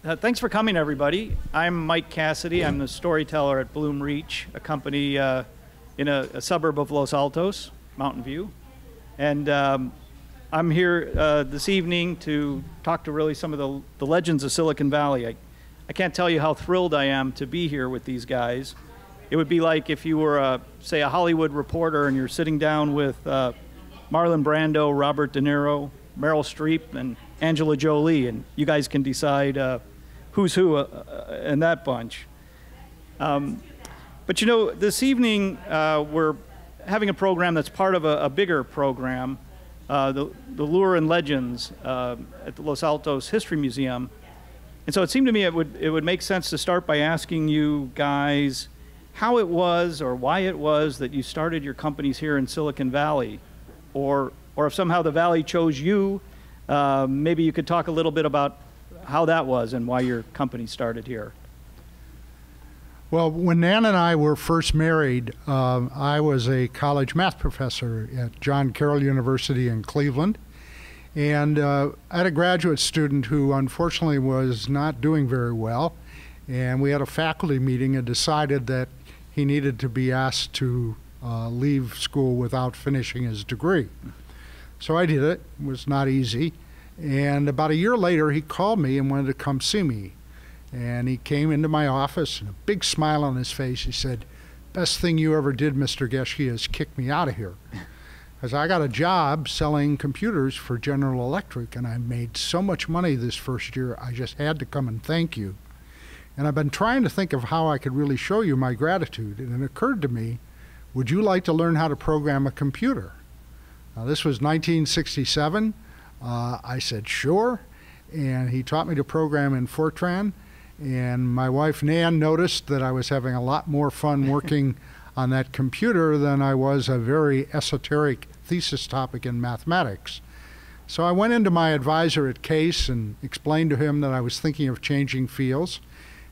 Thanks for coming, everybody. I'm Mike Cassidy. I'm the storyteller at BloomReach, a company in a suburb of Los Altos, Mountain View. And I'm here this evening to talk to really some of the legends of Silicon Valley. I can't tell you how thrilled I am to be here with these guys. It would be like if you were, say, a Hollywood reporter and you're sitting down with Marlon Brando, Robert De Niro, Meryl Streep, and Angela Jolie, and you guys can decide who's who in that bunch. But you know, this evening we're having a program that's part of a bigger program, the Lure and Legends at the Los Altos History Museum. And so it seemed to me it would make sense to start by asking you guys how it was or why it was that you started your companies here in Silicon Valley, or if somehow the Valley chose you. Maybe you could talk a little bit about how that was and why your company started here. Well, when Nan and I were first married, I was a college math professor at John Carroll University in Cleveland. And I had a graduate student who unfortunately was not doing very well. And we had a faculty meeting and decided that he needed to be asked to leave school without finishing his degree. So I did it. It was not easy. And about a year later, he called me and wanted to come see me. And he came into my office, and a big smile on his face. He said, "Best thing you ever did, Mr. Geschke, is kick me out of here." Because I got a job selling computers for General Electric, and I made so much money this first year, I just had to come and thank you. And I've been trying to think of how I could really show you my gratitude. And it occurred to me, would you like to learn how to program a computer? Now, this was 1967. I said, sure. And he taught me to program in Fortran. And my wife, Nan, noticed that I was having a lot more fun working on that computer than I was a very esoteric thesis topic in mathematics. So I went into my advisor at Case and explained to him that I was thinking of changing fields.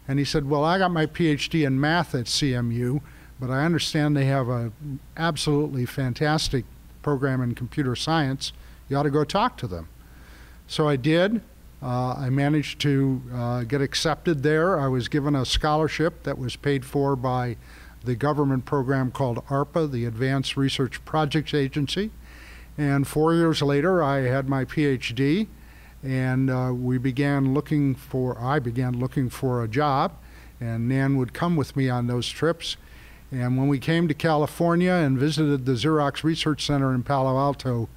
And he said, well, I got my PhD in math at CMU, but I understand they have an absolutely fantastic program in computer science. You ought to go talk to them. So I did. I managed to get accepted there. I was given a scholarship that was paid for by the government program called ARPA, the Advanced Research Projects Agency. And 4 years later, I had my PhD, and I began looking for a job, and Nan would come with me on those trips. And when we came to California and visited the Xerox Research Center in Palo Alto,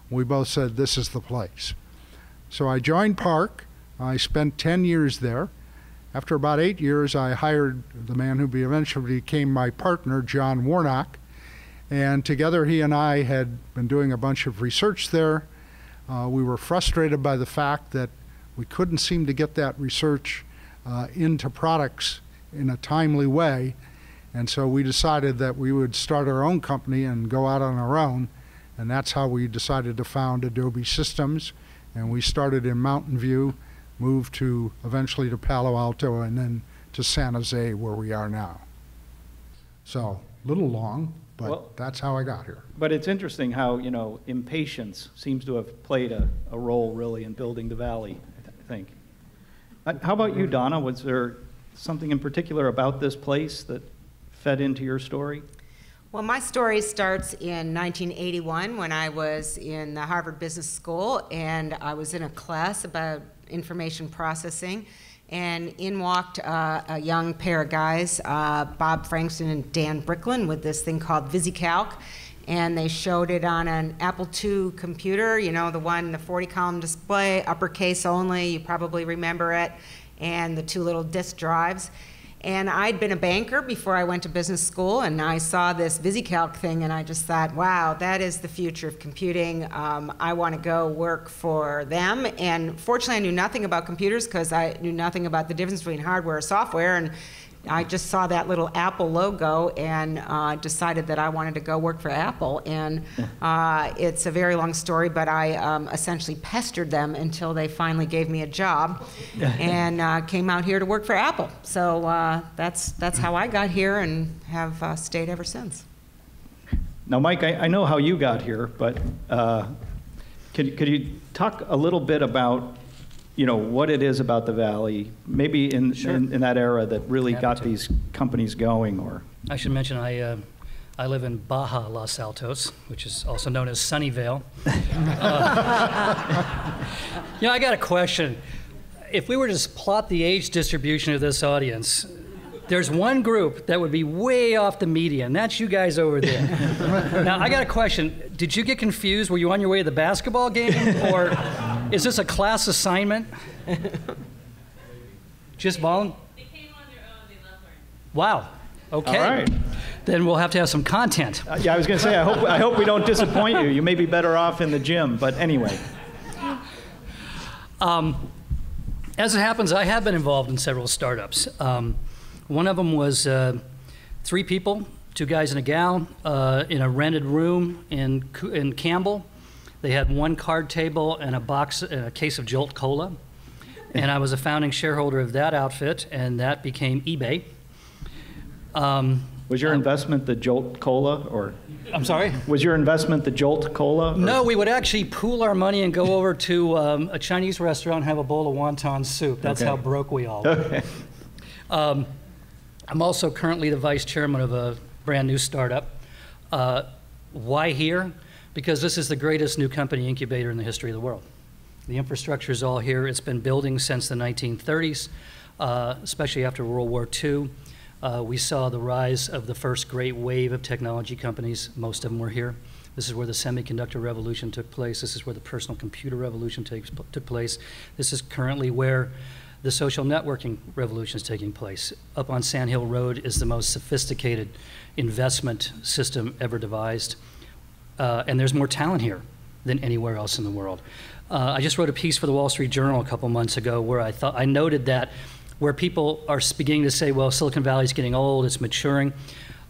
we both said, this is the place. So I joined PARC. I spent 10 years there. After about 8 years, I hired the man who eventually became my partner, John Warnock. And together he and I had been doing a bunch of research there. We were frustrated by the fact that we couldn't seem to get that research into products in a timely way. And so we decided that we would start our own company and go out on our own. And that's how we decided to found Adobe Systems. And we started in Mountain View, moved to eventually to Palo Alto, and then to San Jose, where we are now. So a little long, but well, that's how I got here. But it's interesting how, you know, impatience seems to have played a role really in building the Valley, I think. How about you, Donna? Was there something in particular about this place that fed into your story? Well, my story starts in 1981 when I was in the Harvard Business School, and I was in a class about information processing, and in walked a young pair of guys, Bob Frankston and Dan Bricklin, with this thing called VisiCalc, and they showed it on an Apple II computer, you know, the 40-column display, uppercase only, you probably remember it, and the 2 little disk drives. And I'd been a banker before I went to business school, and I saw this VisiCalc thing, and I just thought, wow, that is the future of computing. I want to go work for them. And fortunately, I knew nothing about computers because I knew nothing about the difference between hardware and software. And I just saw that little Apple logo and decided that I wanted to go work for Apple. And it's a very long story, but I essentially pestered them until they finally gave me a job and came out here to work for Apple. So that's how I got here and have stayed ever since. Now, Mike, I know how you got here, but could you talk a little bit about you know, what it is about the Valley, maybe in that era that really got these companies going, or... I should mention I live in Baja Los Altos, which is also known as Sunnyvale. You know, I got a question. If we were to just plot the age distribution of this audience, there's one group that would be way off the median. That's you guys over there. Now, I got a question. Did you get confused? Were you on your way to the basketball game? Or is this a class assignment? Just volunteer? They came on their own. They love learning. Wow. Okay. All right. Then we'll have to have some content. Yeah, I was going to say, I hope we don't disappoint you. You may be better off in the gym, but anyway. As it happens, I have been involved in several startups. One of them was 3 people, 2 guys and a gal, in a rented room in Campbell. They had 1 card table and a case of Jolt Cola. And I was a founding shareholder of that outfit, and that became eBay. Was your investment the Jolt Cola, or? I'm sorry? Was your investment the Jolt Cola? Or? No, we would actually pool our money and go over to a Chinese restaurant and have a bowl of wonton soup. That's how broke we all were. Okay. I'm also currently the vice chairman of a brand new startup. Why here? Because this is the greatest new company incubator in the history of the world. The infrastructure is all here. It's been building since the 1930s, especially after World War II. We saw the rise of the first great wave of technology companies. Most of them were here. This is where the semiconductor revolution took place. This is where the personal computer revolution took place. This is currently where the social networking revolution is taking place. Up on Sand Hill Road is the most sophisticated investment system ever devised. And there's more talent here than anywhere else in the world. I just wrote a piece for the Wall Street Journal a couple months ago where I noted that where people are beginning to say, well, Silicon Valley is getting old, it's maturing.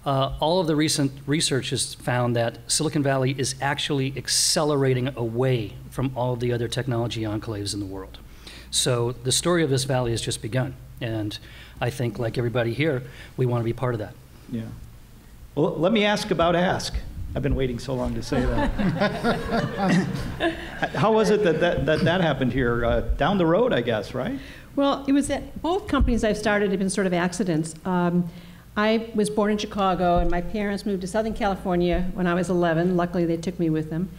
All of the recent research has found that Silicon Valley is actually accelerating away from all of the other technology enclaves in the world. So the story of this valley has just begun. And I think, like everybody here, we want to be part of that. Yeah. Well, let me ask about Ask. I've been waiting so long to say that. How was it that happened here? Down the road, I guess, right? Well, it was at both companies I've started have been sort of accidents. I was born in Chicago, and my parents moved to Southern California when I was 11. Luckily, they took me with them.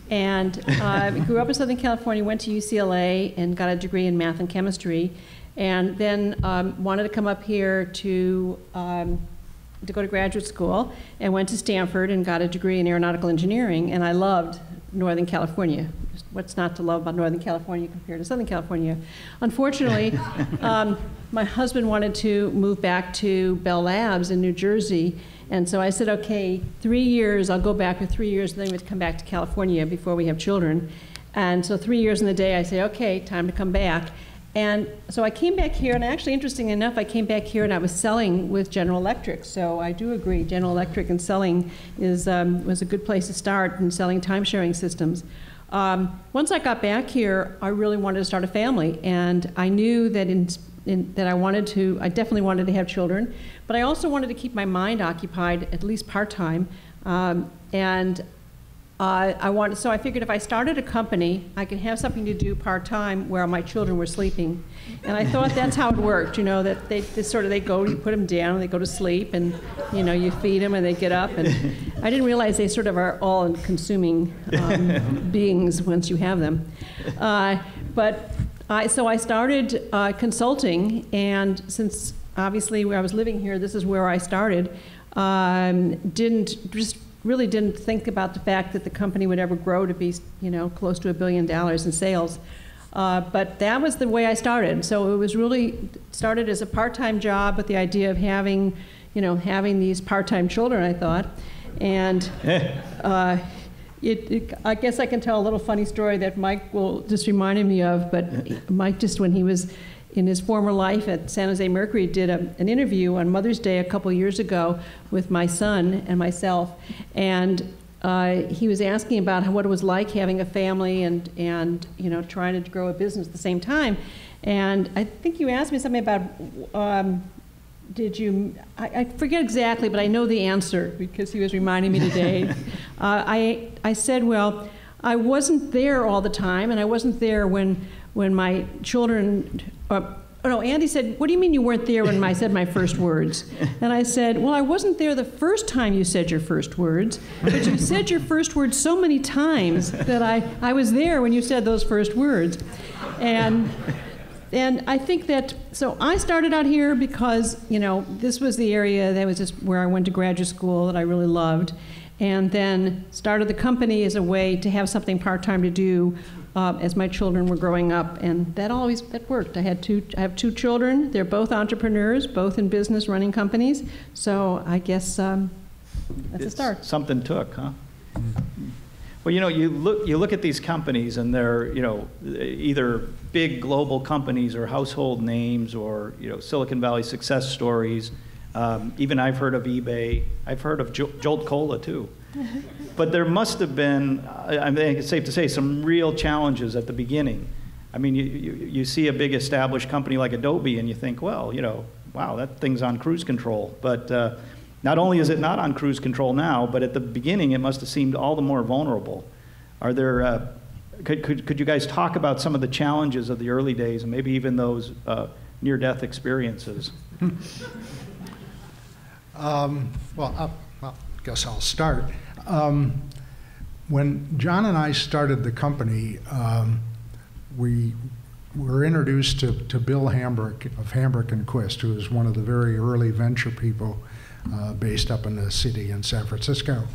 And I grew up in Southern California, went to UCLA, and got a degree in math and chemistry. And then wanted to come up here to go to graduate school, and went to Stanford and got a degree in aeronautical engineering. And I loved Northern California. What's not to love about Northern California compared to Southern California? Unfortunately, my husband wanted to move back to Bell Labs in New Jersey, and so I said, okay, 3 years, I'll go back for 3 years, and then we'd come back to California before we have children. And so 3 years in the day, I say, okay, time to come back. And so I came back here, and actually, interestingly enough, I came back here and I was selling with General Electric. So I do agree, General Electric and selling was a good place to start in selling time-sharing systems. Once I got back here, I really wanted to start a family, and I knew that I definitely wanted to have children, but I also wanted to keep my mind occupied at least part-time, so I figured if I started a company, I could have something to do part-time where my children were sleeping. And I thought that's how it worked, you know, that they go, you put them down, and they go to sleep, and, you know, you feed them, and they get up. And I didn't realize they sort of are all-consuming beings once you have them. So I started consulting, and since obviously where I was living here, this is where I started, really didn't think about the fact that the company would ever grow to be, you know, close to $1 billion in sales. But that was the way I started. So it was really started as a part-time job with the idea of having these part-time children, I thought. And I guess I can tell a little funny story that Mike will just reminded me of, but Mike, just when he was in his former life at San Jose Mercury, did an interview on Mother's Day a couple years ago with my son and myself, and he was asking about what it was like having a family and you know, trying to grow a business at the same time. And I think you asked me something about I forget exactly, but I know the answer because he was reminding me today. I said, well, I wasn't there all the time, and I wasn't there when when my children, no, Andy said, what do you mean you weren't there when I said my first words? And I said, well, I wasn't there the first time you said your first words, but you said your first words so many times that I was there when you said those first words. And I think that, so I started out here because, you know, this was the area that was just where I went to graduate school that I really loved, and then started the company as a way to have something part-time to do as my children were growing up, and that worked. I have two children. They're both entrepreneurs, both in business, running companies. So I guess that's a start. Something took, huh? Well, you know, you look at these companies, and they're, you know, either big global companies or household names, or, you know, Silicon Valley success stories. Even I've heard of eBay. I've heard of Jolt Cola too. But there must have been, I think it's safe to say, some real challenges at the beginning. I mean, you see a big established company like Adobe, and you think, well, you know, wow, that thing's on cruise control. But not only is it not on cruise control now, but at the beginning it must have seemed all the more vulnerable. Are there, could you guys talk about some of the challenges of the early days, and maybe even those near-death experiences? Well, I guess I'll start. When John and I started the company, we were introduced to Bill Hamburg of Hamburg & Quist, who was one of the very early venture people based up in the city in San Francisco.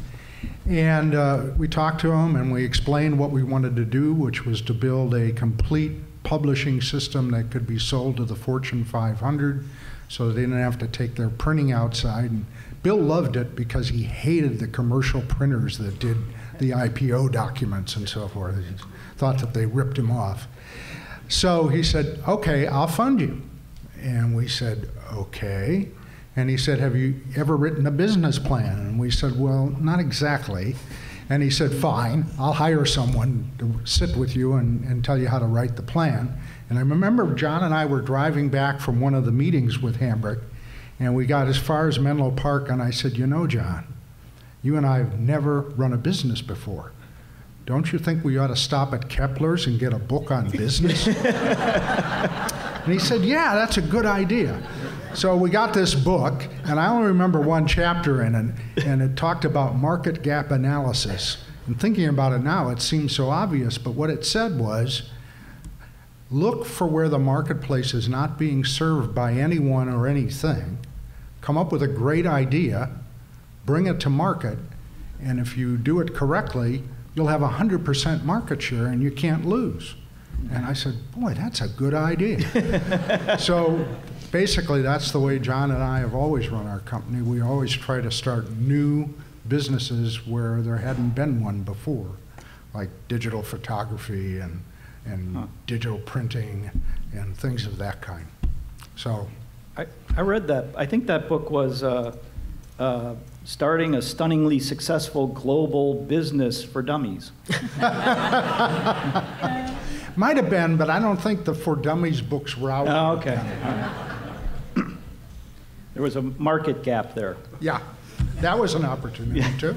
And we talked to him, and we explained what we wanted to do, which was to build a complete publishing system that could be sold to the Fortune 500, so they didn't have to take their printing outside. And Bill loved it because he hated the commercial printers that did the IPO documents and so forth. He thought that they ripped him off. So he said, okay, I'll fund you. And we said, okay. And he said, have you ever written a business plan? And we said, well, not exactly. And he said, fine, I'll hire someone to sit with you and tell you how to write the plan. And I remember John and I were driving back from one of the meetings with Hamburg, and we got as far as Menlo Park, and I said, you know, John, you and I have never run a business before. Don't you think we ought to stop at Kepler's and get a book on business? And he said, yeah, that's a good idea. So we got this book, and I only remember one chapter in it, and it talked about market gap analysis. And thinking about it now, it seems so obvious, but what it said was, look for where the marketplace is not being served by anyone or anything, come up with a great idea, bring it to market, and if you do it correctly, you'll have 100% market share and you can't lose. And I said, boy, that's a good idea. So basically, that's the way John and I have always run our company. We always try to start new businesses where there hadn't been one before, like digital photography and digital printing and things of that kind. So I read that. I think that book was Starting a Stunningly Successful Global Business for Dummies. Might have been, but I don't think the For Dummies books were out. Oh, okay. There was a market gap there. Yeah, that was an opportunity too.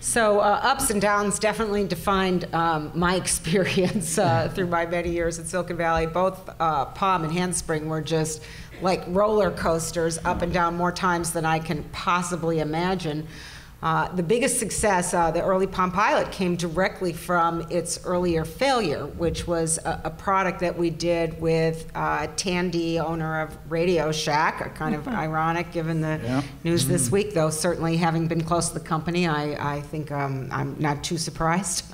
So ups and downs definitely defined my experience through my many years in Silicon Valley. Both Palm and Handspring were just like roller coasters, up and down more times than I can possibly imagine. The biggest success, the early Palm Pilot, came directly from its earlier failure, which was a product that we did with Tandy, owner of Radio Shack. Kind of ironic given the news this week, though certainly having been close to the company, I think I'm not too surprised.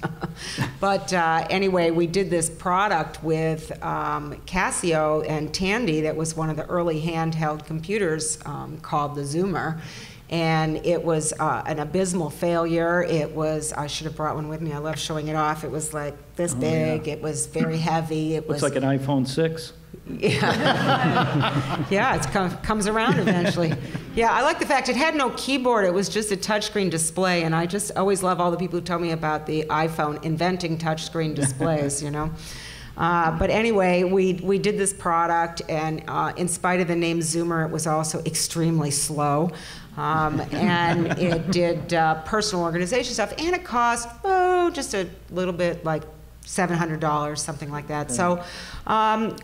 But anyway, we did this product with Casio and Tandy that was one of the early handheld computers called the Zoomer. And it was an abysmal failure. It was, I should have brought one with me. I love showing it off. It was like this big. Yeah. It was very heavy. It looks like an iPhone 6. Yeah, yeah, it comes around eventually. Yeah, I like the fact it had no keyboard. It was just a touchscreen display. And I just always love all the people who tell me about the iPhone inventing touchscreen displays, you know. But anyway, we did this product, and in spite of the name Zoomer, it was also extremely slow. And it did personal organization stuff, and it cost, just a little bit like $700, something like that. So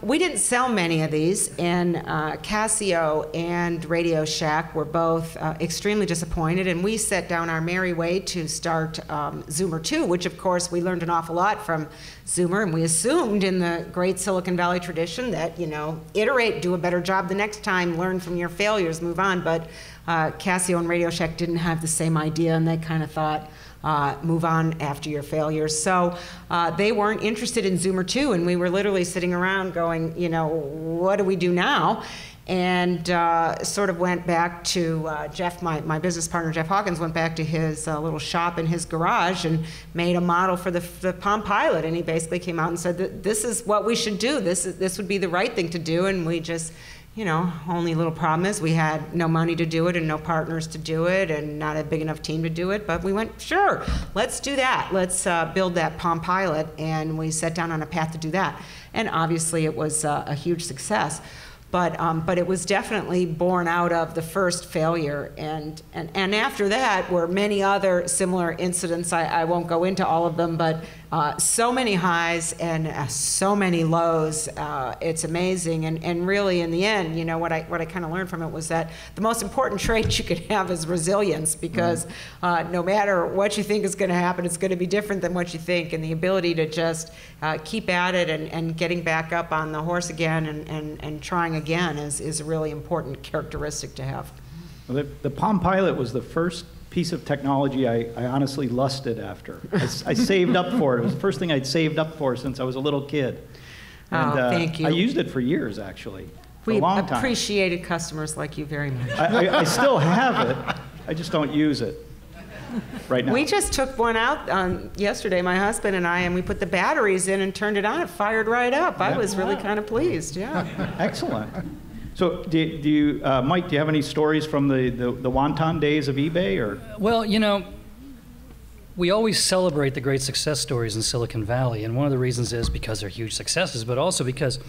we didn't sell many of these, and Casio and Radio Shack were both extremely disappointed, and we set down our merry way to start Zoomer 2, which of course we learned an awful lot from Zoomer, and we assumed in the great Silicon Valley tradition that, you know, iterate, do a better job the next time, learn from your failures, move on. But Casio and Radio Shack didn't have the same idea, and they kind of thought, move on after your failures. So they weren't interested in Zoomer 2, and we were literally sitting around going, you know, what do we do now? And sort of went back to Jeff, my business partner, Jeff Hawkins, went back to his little shop in his garage and made a model for the Palm Pilot. And he basically came out and said that this is what we should do. This would be the right thing to do. And we just, you know, only little problem is we had no money to do it and no partners to do it and not a big enough team to do it. But we went, sure, let's do that. Let's build that Palm Pilot. And we set down on a path to do that. And obviously it was a huge success. But it was definitely born out of the first failure. And after that were many other similar incidents. I won't go into all of them, but so many highs and so many lows. It's amazing. And really, in the end, you know, what I kind of learned from it was that the most important trait you could have is resilience, because no matter what you think is going to happen, it's going to be different than what you think. And the ability to just keep at it and getting back up on the horse again and trying again is a really important characteristic to have. Well, the Palm Pilot was the first piece of technology I honestly lusted after. I saved up for it. It was the first thing I'd saved up for since I was a little kid. And, thank you. I used it for years, actually, for we a long time. Appreciated customers like you very much. I still have it. I just don't use it right now. We just took one out yesterday, my husband and I, and we put the batteries in and turned it on. It fired right up. I was really kind of pleased, yeah. Excellent. So do you, Mike, do you have any stories from the wonton days of eBay? Or? Well, you know, we always celebrate the great success stories in Silicon Valley, and one of the reasons is because they're huge successes, but also because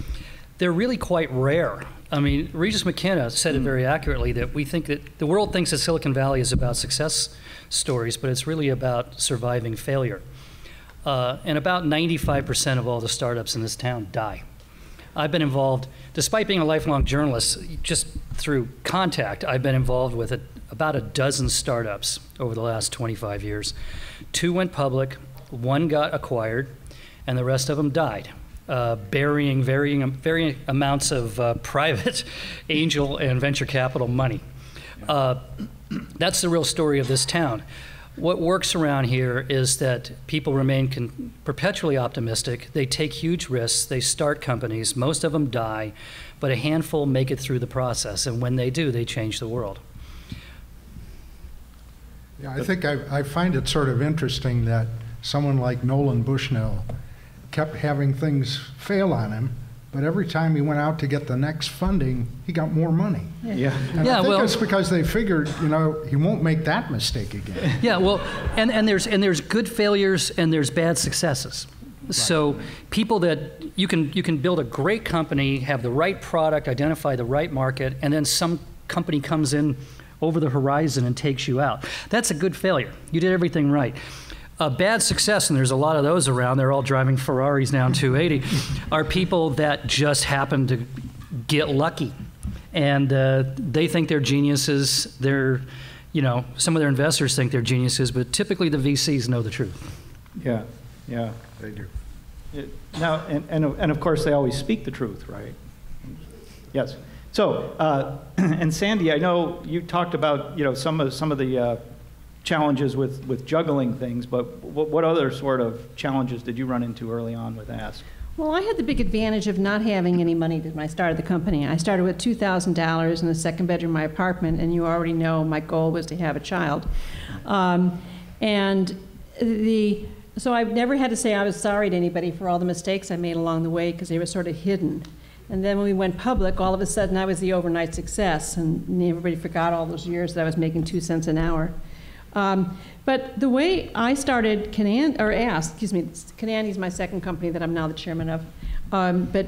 they're really quite rare. I mean, Regis McKenna said it very accurately, that we think that the world thinks that Silicon Valley is about success stories, but it's really about surviving failure. And about 95% of all the startups in this town die. I've been involved, despite being a lifelong journalist, just through contact, I've been involved with about a dozen startups over the last 25 years. 2 went public, 1 got acquired, and the rest of them died, burying varying amounts of private angel and venture capital money. That's the real story of this town. What works around here is that people remain perpetually optimistic. They take huge risks. They start companies. Most of them die, but a handful make it through the process. And when they do, they change the world. Yeah, I think I find it sort of interesting that someone like Nolan Bushnell kept having things fail on him, but every time he went out to get the next funding, he got more money. Yeah. And I think it's because they figured, you know, he won't make that mistake again. Yeah, well, and there's good failures and there's bad successes. Right. So people that you can build a great company, have the right product, identify the right market, and then some company comes in over the horizon and takes you out. That's a good failure. You did everything right. A bad success, and there's a lot of those around, they're all driving Ferraris now in 280, are people that just happen to get lucky. And they think they're geniuses. They're, you know, some of their investors think they're geniuses, but typically the VCs know the truth. Yeah, yeah, they do. Now, and of course, they always speak the truth, right? Yes. So, and Sandy, I know you talked about, you know, some of the challenges with juggling things, but what other sort of challenges did you run into early on with Ask? Well, I had the big advantage of not having any money when I started the company. I started with $2,000 in the second bedroom of my apartment, and you already know my goal was to have a child. So I've never had to say I was sorry to anybody for all the mistakes I made along the way, because they were sort of hidden. And then when we went public, all of a sudden I was the overnight success, and everybody forgot all those years that I was making 2 cents an hour. But the way I started Kenandy is my second company that I'm now the chairman of. But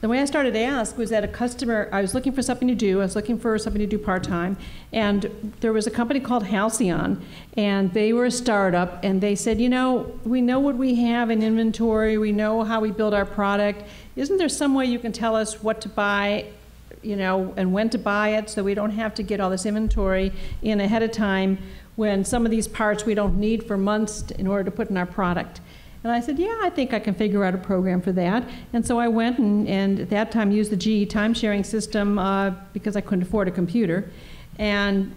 the way I started to ask was that a customer, I was looking for something to do, I was looking for something to do part-time, and there was a company called Halcyon, and they were a startup, and they said, you know, we know what we have in inventory, we know how we build our product, isn't there some way you can tell us what to buy, you know, and when to buy it, so we don't have to get all this inventory in ahead of time when some of these parts we don't need for months in order to put in our product? And I said, yeah, I think I can figure out a program for that. And so I went and at that time used the GE time-sharing system because I couldn't afford a computer, and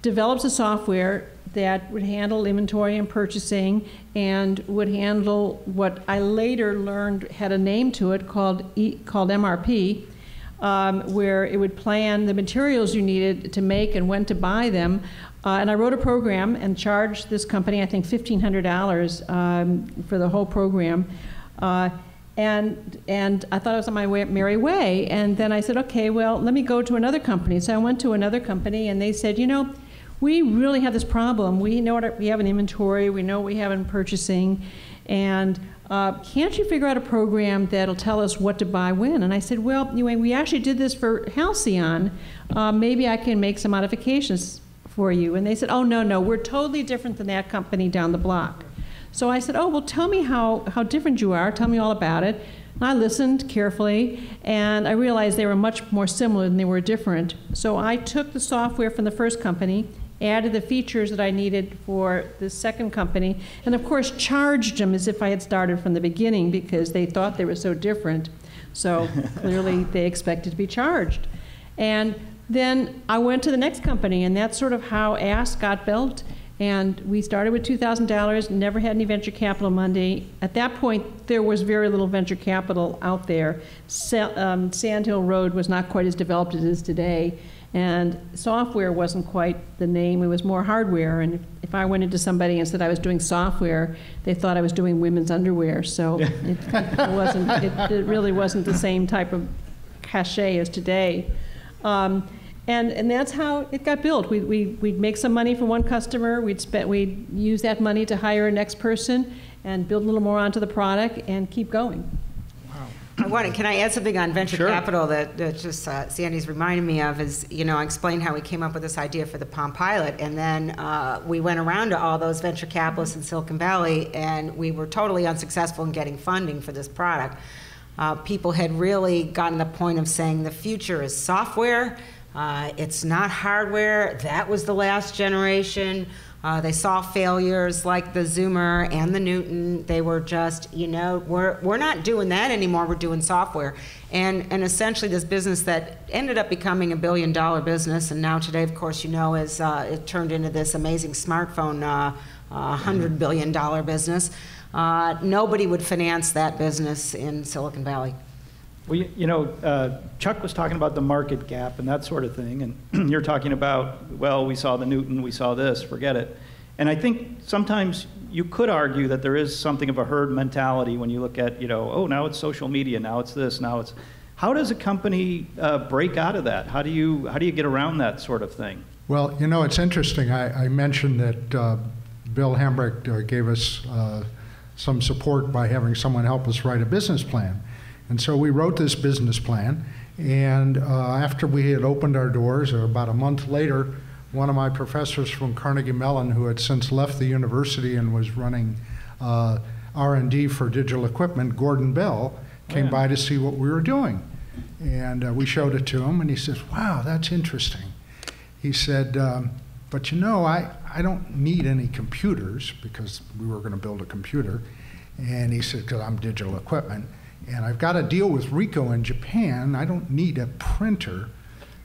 developed a software that would handle inventory and purchasing and would handle what I later learned had a name to it called MRP, where it would plan the materials you needed to make and when to buy them. And I wrote a program and charged this company, I think, $1,500 for the whole program. And I thought I was on my merry way. And then I said, okay, well, let me go to another company. So I went to another company, and they said, you know, we really have this problem. We know what we have in inventory. We know what we have in purchasing. And can't you figure out a program that'll tell us what to buy when? And I said, well, anyway, we actually did this for Halcyon. Maybe I can make some modifications for you. And they said, oh, no, we're totally different than that company down the block. So I said, oh, well, tell me how different you are. Tell me all about it. And I listened carefully, and I realized they were much more similar than they were different. So I took the software from the first company, added the features that I needed for the second company, and of course charged them as if I had started from the beginning because they thought they were so different. So clearly they expected to be charged. And then I went to the next company, and that's sort of how Ask got built. And we started with $2,000, never had any venture capital money. At that point, there was very little venture capital out there. Sand Hill Road was not quite as developed as it is today. And software wasn't quite the name, it was more hardware. And if I went into somebody and said I was doing software, they thought I was doing women's underwear. So it really wasn't the same type of cachet as today. And that's how it got built. We'd make some money from one customer, we'd use that money to hire a next person and build a little more onto the product and keep going. Can I add something on venture Sure. capital that just Sandy's reminded me of is, you know, I explained how we came up with this idea for the Palm Pilot, and then we went around to all those venture capitalists in Silicon Valley, and we were totally unsuccessful in getting funding for this product. People had really gotten to the point of saying the future is software, it's not hardware. That was the last generation. They saw failures like the Zoomer and the Newton. They were just, you know, we're not doing that anymore. We're doing software. And essentially this business that ended up becoming a billion-dollar business, and now today, of course, you know, is it turned into this amazing smartphone $100 billion business. Nobody would finance that business in Silicon Valley. Well, you know, Chuck was talking about the market gap and that sort of thing, and you're talking about, well, we saw the Newton, we saw this, forget it. And I think sometimes you could argue that there is something of a herd mentality when you look at, you know, oh, now it's social media, now it's this, now it's... How does a company break out of that? How do you get around that sort of thing? Well, you know, it's interesting. I mentioned that Bill Hamburg gave us some support by having someone help us write a business plan. And so we wrote this business plan, and after we had opened our doors, or about a month later, one of my professors from Carnegie Mellon, who had since left the university and was running R&D for digital equipment, Gordon Bell, came by to see what we were doing. And we showed it to him, and he says, wow, that's interesting. He said, but you know, I don't need any computers, because we were going to build a computer. And he said, because I'm digital equipment. And I've got a deal with Ricoh in Japan. I don't need a printer,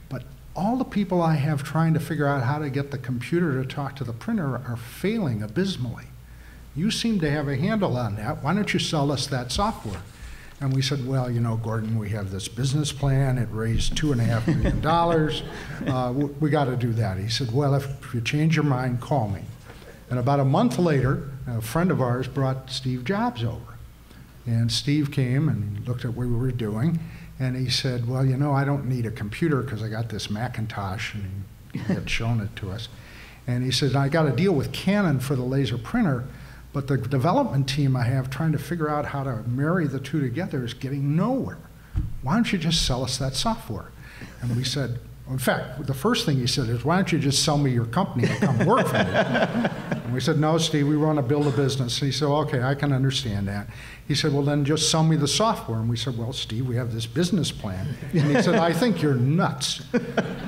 but all the people I have trying to figure out how to get the computer to talk to the printer are failing abysmally. You seem to have a handle on that. Why don't you sell us that software? And we said, well, you know, Gordon, we have this business plan. It raised $2.5 million. We got to do that. He said, well, if you change your mind, call me. And about a month later, a friend of ours brought Steve Jobs over. And Steve came and he looked at what we were doing, and he said, well, you know, I don't need a computer because I got this Macintosh, and he had shown it to us. And he said, I got a deal with Canon for the laser printer, But the development team I have trying to figure out how to marry the two together is getting nowhere. Why don't you just sell us that software? And we said, in fact, the first thing he said is, why don't you just sell me your company and come work for me? And we said, no, Steve, we want to build a business. And he said, okay, I can understand that. He said, well, then just sell me the software. And we said, well, Steve, we have this business plan. And he said, I think you're nuts.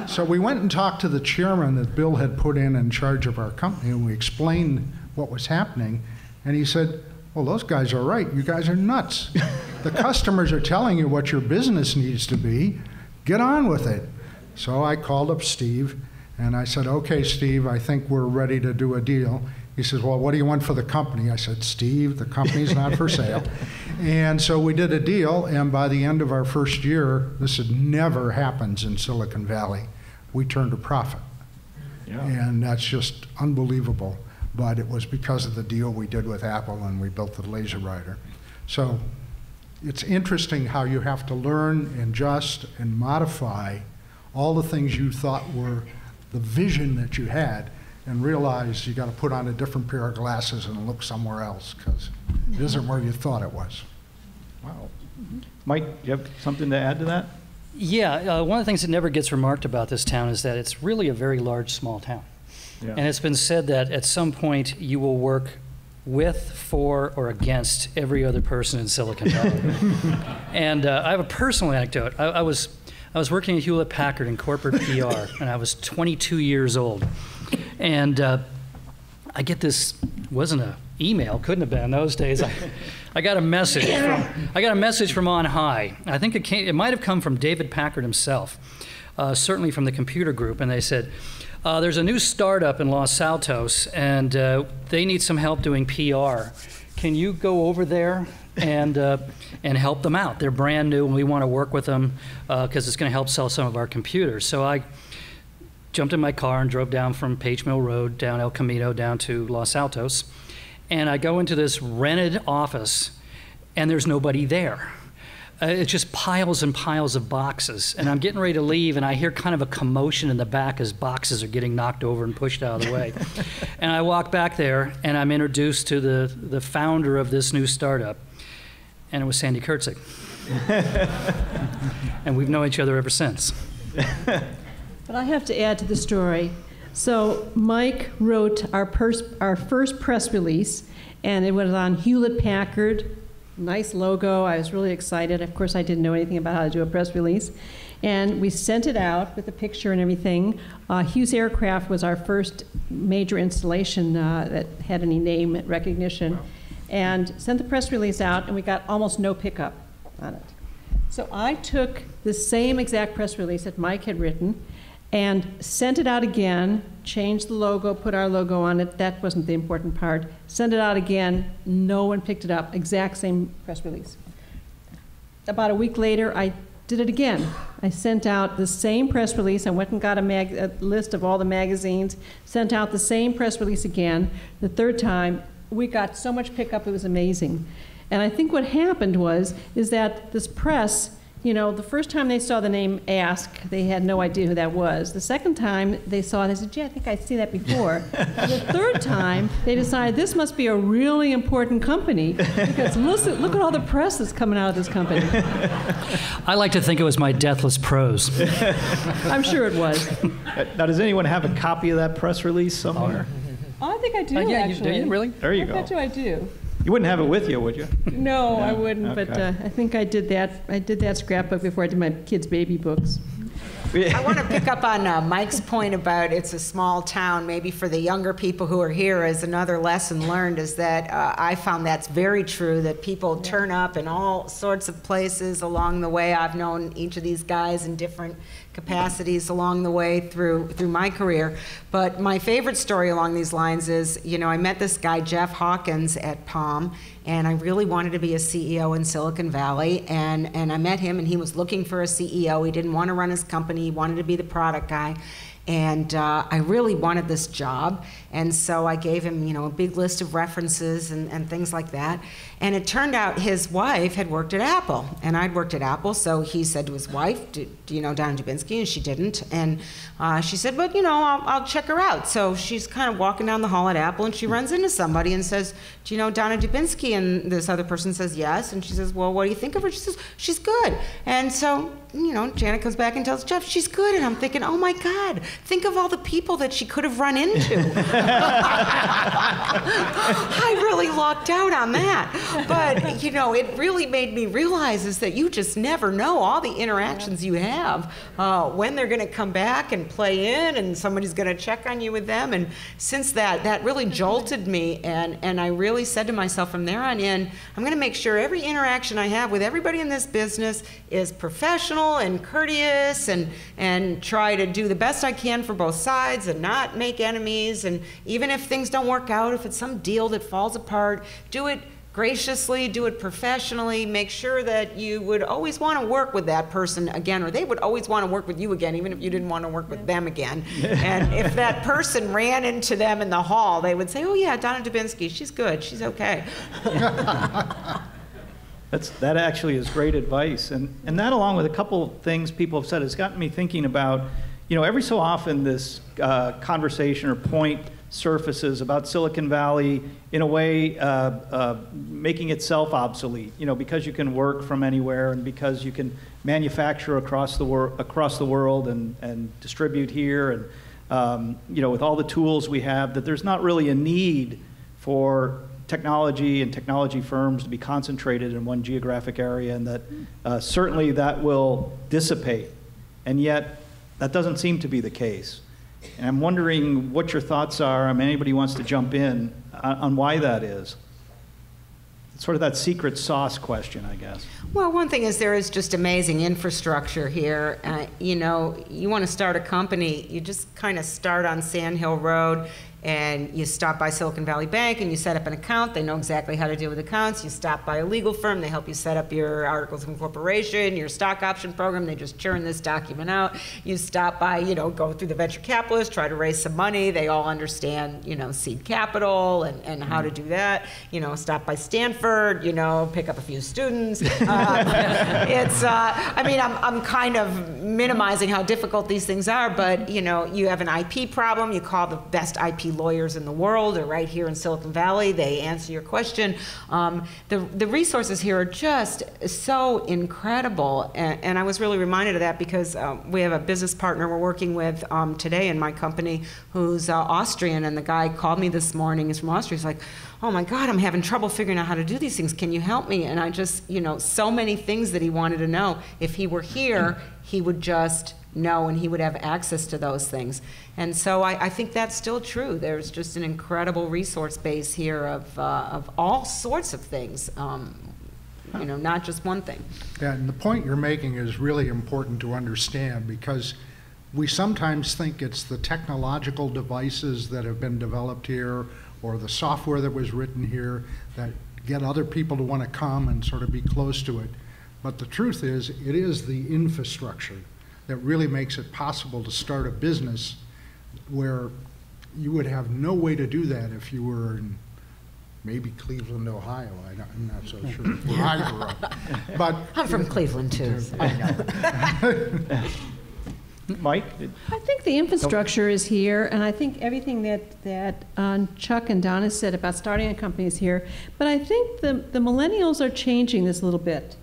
So we went and talked to the chairman that Bill had put in charge of our company, and we explained what was happening. And he said, well, those guys are right. You guys are nuts. The customers are telling you what your business needs to be. Get on with it. So I called up Steve, and I said, okay, Steve, I think we're ready to do a deal. He says, well, what do you want for the company? I said, Steve, the company's not for sale. And so we did a deal, and by the end of our first year, this had never happens in Silicon Valley, we turned a profit. Yeah. And that's just unbelievable. But it was because of the deal we did with Apple, and we built the laser writer. So it's interesting how you have to learn, adjust, and modify all the things you thought were the vision that you had, and realize you got to put on a different pair of glasses and look somewhere else because it isn't where you thought it was. Wow. Mike, do you have something to add to that? Yeah, one of the things that never gets remarked about this town is that it's really a very large, small town. Yeah. And it's been said that at some point you will work with, for, or against every other person in Silicon Valley. And I have a personal anecdote. I was working at Hewlett-Packard in corporate PR, and I was 22 years old. And I get this, wasn't an email, couldn't have been in those days. I got a message from on high. I think it might have come from David Packard himself, certainly from the computer group, and they said, there's a new startup in Los Altos, and they need some help doing PR. Can you go over there and help them out? They're brand new, and we want to work with them because it's going to help sell some of our computers. So I jumped in my car and drove down from Page Mill Road, down El Camino, down to Los Altos. And I go into this rented office, and there's nobody there. It's just piles and piles of boxes. And I'm getting ready to leave, and I hear kind of a commotion in the back as boxes are getting knocked over and pushed out of the way. And I walk back there, and I'm introduced to the founder of this new startup. And it was Sandra Kurtzig. And we've known each other ever since. But I have to add to the story. So Mike wrote our first press release, and it was on Hewlett-Packard. Nice logo. I was really excited. Of course, I didn't know anything about how to do a press release. And we sent it out with a picture and everything. Hughes Aircraft was our first major installation that had any name recognition. And sent the press release out, and we got almost no pickup on it. So I took the same exact press release that Mike had written and sent it out again, changed the logo, put our logo on it. That wasn't the important part. Sent it out again. No one picked it up. Exact same press release. About a week later, I did it again. I sent out the same press release. I went and got a list of all the magazines, sent out the same press release again. The third time, we got so much pickup, it was amazing. And I think what happened is that this press, you know, the first time they saw the name Ask, they had no idea who that was. The second time they saw it, they said, gee, I think I've seen that before. The third time, they decided this must be a really important company because look at all the press that's coming out of this company. I like to think it was my deathless prose. I'm sure it was. Now, does anyone have a copy of that press release somewhere? Oh, I think I do, yeah, actually. Do you really? There you go. I bet you I do. You wouldn't have it with you, would you? No, I wouldn't, okay. but I think I did that. I did that scrapbook before I did my kids' baby books. I want to pick up on Mike's point about it's a small town. Maybe for the younger people who are here, as another lesson learned is that I found that's very true, that people turn up in all sorts of places along the way. I've known each of these guys in different capacities along the way through my career. But my favorite story along these lines is, you know, I met this guy, Jeff Hawkins, at Palm, and I really wanted to be a CEO in Silicon Valley, and I met him, and he was looking for a CEO. He didn't want to run his company. He wanted to be the product guy. And I really wanted this job, and so I gave him, you know, a big list of references and things like that. And it turned out his wife had worked at Apple, and I'd worked at Apple, so he said to his wife, do you know Donna Dubinsky? And she didn't. And she said, but, you know, I'll check her out. So she's kind of walking down the hall at Apple, and she runs into somebody and says, do you know Donna Dubinsky? And this other person says, yes. And she says, well, what do you think of her? She says, she's good. And so, you know, Janet comes back and tells Jeff, she's good. And I'm thinking, oh my God, think of all the people that she could have run into. I really lucked out on that. But, you know, it really made me realize is that you just never know all the interactions you have, when they're going to come back and play in, and somebody's going to check on you with them. And since that really jolted me, and I really said to myself from there on in, I'm going to make sure every interaction I have with everybody in this business is professional and courteous, and try to do the best I can for both sides and not make enemies. And even if things don't work out, if it's some deal that falls apart, do it graciously, do it professionally, make sure that you would always want to work with that person again, or they would always want to work with you again, even if you didn't want to work with them again. And if that person ran into them in the hall, they would say, oh yeah, Donna Dubinsky, she's good, she's okay. That actually is great advice. And that, along with a couple of things people have said, has gotten me thinking about, you know, every so often this conversation or point surfaces about Silicon Valley in a way making itself obsolete, you know, because you can work from anywhere and because you can manufacture across the world and distribute here, and you know, with all the tools we have, that there's not really a need for technology and technology firms to be concentrated in one geographic area, and that certainly that will dissipate. And yet that doesn't seem to be the case. And I'm wondering what your thoughts are. I mean, anybody wants to jump in on why that is. It's sort of that secret sauce question, I guess. Well, one thing is there is just amazing infrastructure here. You know, you want to start a company, you just kind of start on Sand Hill Road, and you stop by Silicon Valley Bank and you set up an account. They know exactly how to deal with accounts. You stop by a legal firm, they help you set up your articles of incorporation, your stock option program, they just churn this document out. You stop by, you know, go through the venture capitalist, try to raise some money. They all understand, you know, seed capital and how to do that. You know, stop by Stanford, you know, pick up a few students. I mean, I'm kind of minimizing how difficult these things are, but, you know, you have an IP problem, you call the best IP lawyers in the world are right here in Silicon Valley. They answer your question. The resources here are just so incredible, and I was really reminded of that because we have a business partner we're working with today in my company who's Austrian, and the guy called me this morning. He's from Austria. He's like, oh my God, I'm having trouble figuring out how to do these things. Can you help me? And I just, you know, so many things that he wanted to know. If he were here, he would just know, and he would have access to those things. And so I think that's still true. There's just an incredible resource base here of all sorts of things, you know, not just one thing. Yeah, and the point you're making is really important to understand, because we sometimes think it's the technological devices that have been developed here or the software that was written here that get other people to want to come and sort of be close to it. But the truth is, it is the infrastructure that really makes it possible to start a business where you would have no way to do that if you were in maybe Cleveland, Ohio. I'm not so sure where I grew up. But I'm from Cleveland too. So. I know. Mike? I think the infrastructure is here, and I think everything that Chuck and Donna said about starting a company is here. But I think the millennials are changing this a little bit.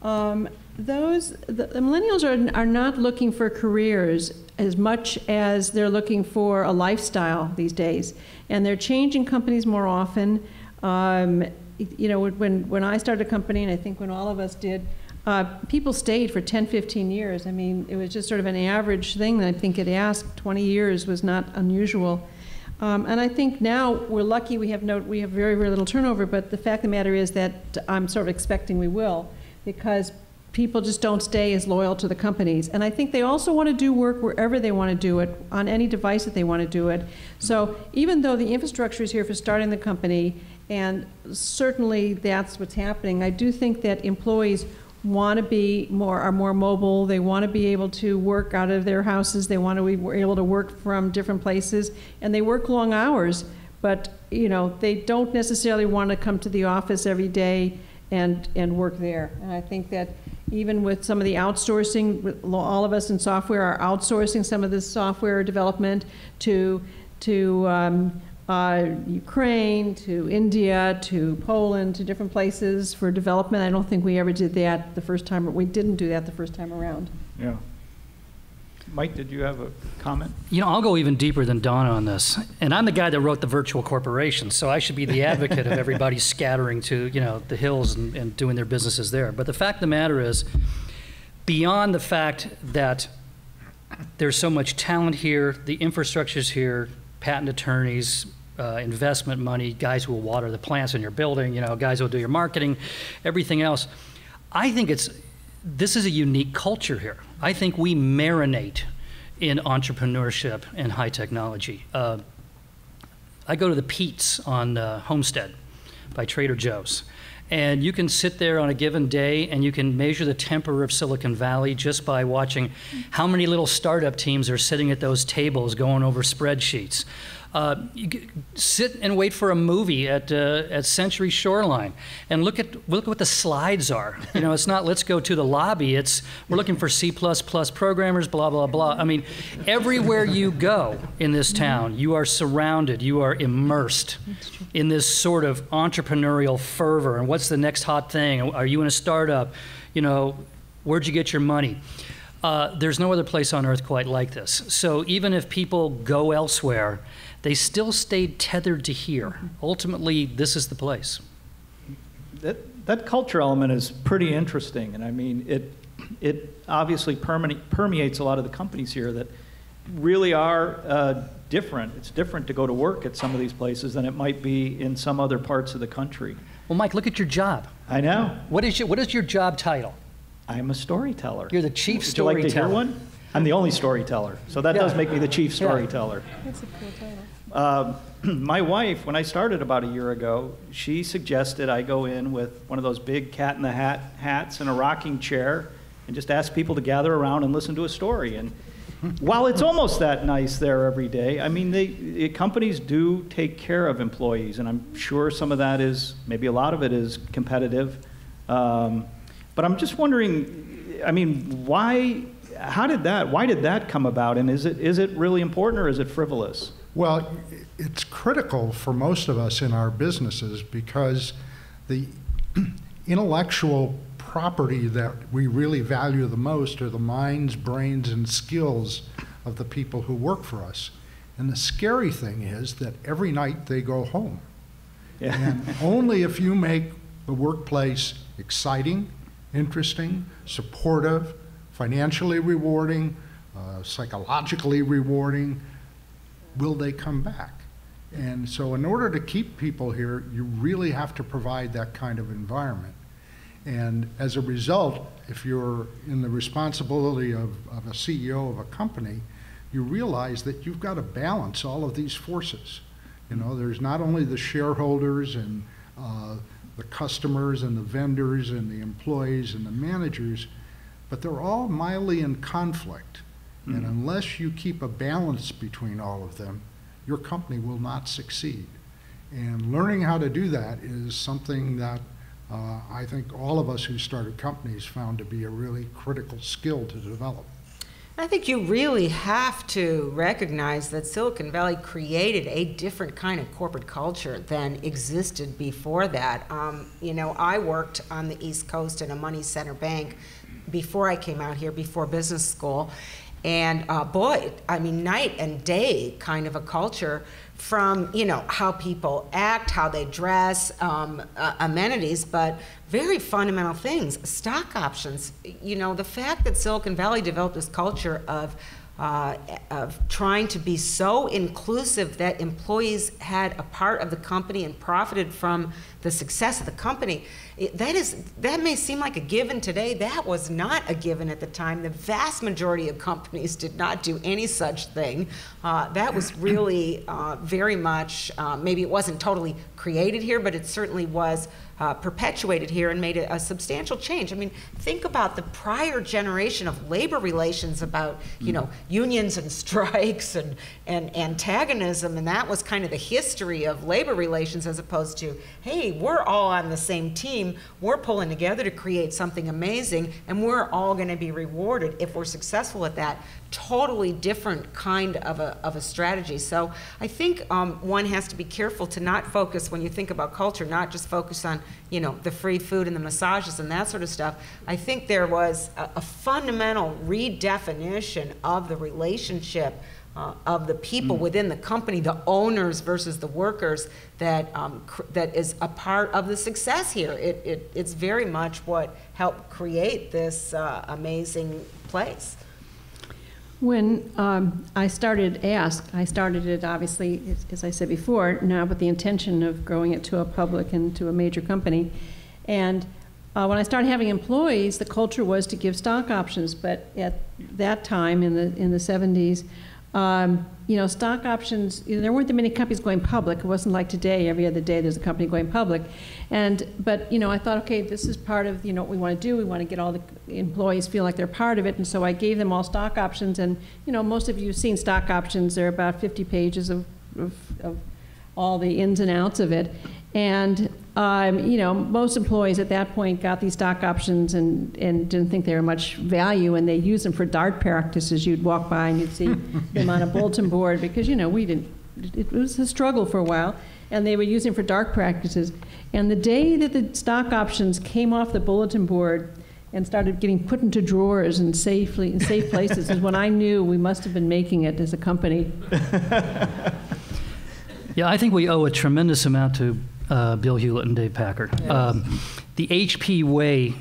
The millennials are not looking for careers as much as they're looking for a lifestyle these days, and they're changing companies more often. You know, when I started a company, and I think when all of us did, people stayed for 10, 15 years. I mean, it was just sort of an average thing that I think it asked. 20 years was not unusual. And I think now we're lucky we have very, very little turnover, but the fact of the matter is that I'm sort of expecting we will, because people just don't stay as loyal to the companies. And I think they also want to do work wherever they want to do it, on any device that they want to do it. So even though the infrastructure is here for starting the company, and certainly that's what's happening, I do think that employees want to be are more mobile. They want to be able to work out of their houses. They want to be able to work from different places, and they work long hours. But they don't necessarily want to come to the office every day and work there. And I think that even with some of the outsourcing, all of us in software are outsourcing some of this software development to Ukraine, to India, to Poland, to different places for development. I don't think we ever did that the first time. We didn't do that the first time around. Yeah. Mike, did you have a comment? I'll go even deeper than Donna on this. And I'm the guy that wrote the virtual corporation, so I should be the advocate of everybody scattering to, the hills and doing their businesses there. But the fact of the matter is, beyond the fact that there's so much talent here, the infrastructure's here, patent attorneys, investment money, guys who will water the plants in your building, guys who will do your marketing, everything else. I think this is a unique culture here. I think we marinate in entrepreneurship and high technology. I go to the Pete's on Homestead by Trader Joe's. And you can sit there on a given day and you can measure the temper of Silicon Valley just by watching how many little startup teams are sitting at those tables going over spreadsheets. You sit and wait for a movie at Century Shoreline and look at what the slides are. It's not let's go to the lobby. It's we're looking for C++ programmers, blah, blah, blah. I mean, everywhere you go in this town, you are surrounded, you are immersed in this sort of entrepreneurial fervor. And what's the next hot thing? Are you in a startup? Where'd you get your money? There's no other place on earth quite like this. So even if people go elsewhere, they still stayed tethered to here. Ultimately, this is the place. That culture element is pretty interesting, and I mean, it obviously permeates a lot of the companies here that really are different. It's different to go to work at some of these places than it might be in some other parts of the country. Well, Mike, look at your job. I know. What is your job title? I'm a storyteller. You're the chief storyteller. Would you like to hear one? I'm the only storyteller, so that does make me the chief storyteller. That's a cool title. My wife, when I started about a year ago, she suggested I go in with one of those big cat in the hat hats and a rocking chair and just ask people to gather around and listen to a story. And while it's almost that nice there every day, I mean, companies do take care of employees, and I'm sure some of that is, maybe a lot of it is competitive. But I'm just wondering, I mean, why did that come about? And is it really important, or is it frivolous? Well, it's critical for most of us in our businesses because the intellectual property that we really value the most are the minds, brains, and skills of the people who work for us. And the scary thing is that every night they go home. Yeah. And only if you make the workplace exciting, interesting, supportive, financially rewarding, psychologically rewarding, will they come back. And so in order to keep people here, you really have to provide that kind of environment. And as a result, if you're in the responsibility of a CEO of a company, you realize that you've got to balance all of these forces. There's not only the shareholders and the customers and the vendors and the employees and the managers, but they're all mildly in conflict. And unless you keep a balance between all of them, your company will not succeed. And learning how to do that is something that I think all of us who started companies found to be a really critical skill to develop. I think you really have to recognize that Silicon Valley created a different kind of corporate culture than existed before that. I worked on the East Coast in a money center bank before I came out here, before business school. And boy, I mean, night and day kind of a culture from, how people act, how they dress, amenities, but very fundamental things. Stock options. The fact that Silicon Valley developed this culture of of trying to be so inclusive that employees had a part of the company and profited from the success of the company. That may seem like a given today. That was not a given at the time. The vast majority of companies did not do any such thing. That was really very much, maybe it wasn't totally created here, but it certainly was perpetuated here and made a substantial change. I mean, think about the prior generation of labor relations about, you know, unions and strikes and antagonism, and that was kind of the history of labor relations, as opposed to, hey, we're all on the same team, we're pulling together to create something amazing, and we're all going to be rewarded if we're successful at that. Totally different kind of a strategy. So I think one has to be careful to not focus, when you think about culture, not just focus on, you know, the free food and the massages and that sort of stuff. I think there was a fundamental redefinition of the relationship of the people within the company, the owners versus the workers, that is a part of the success here. It's very much what helped create this amazing place. When I started Ask, I started it, obviously, as I said before, now with the intention of growing it to a public and to a major company. And when I started having employees, the culture was to give stock options. But at that time, in the 70s, you know, stock options, you know, there weren't that many companies going public. It wasn't like today, every other day there's a company going public. But, you know, I thought, okay, this is part of, you know, what we want to do. We want to get all the employees feel like they're part of it. And so I gave them all stock options. And, you know, most of you have seen stock options. They're about 50 pages of all the ins and outs of it. And, you know, most employees at that point got these stock options and didn't think they were much value, and they used them for dart practices. You'd walk by and you'd see them on a bulletin board because, you know, it was a struggle for a while, and they were using for dart practices. And the day that the stock options came off the bulletin board and started getting put into drawers and safe places is when I knew we must have been making it as a company. Yeah, I think we owe a tremendous amount to Bill Hewlett and Dave Packard. Yes. The HP Way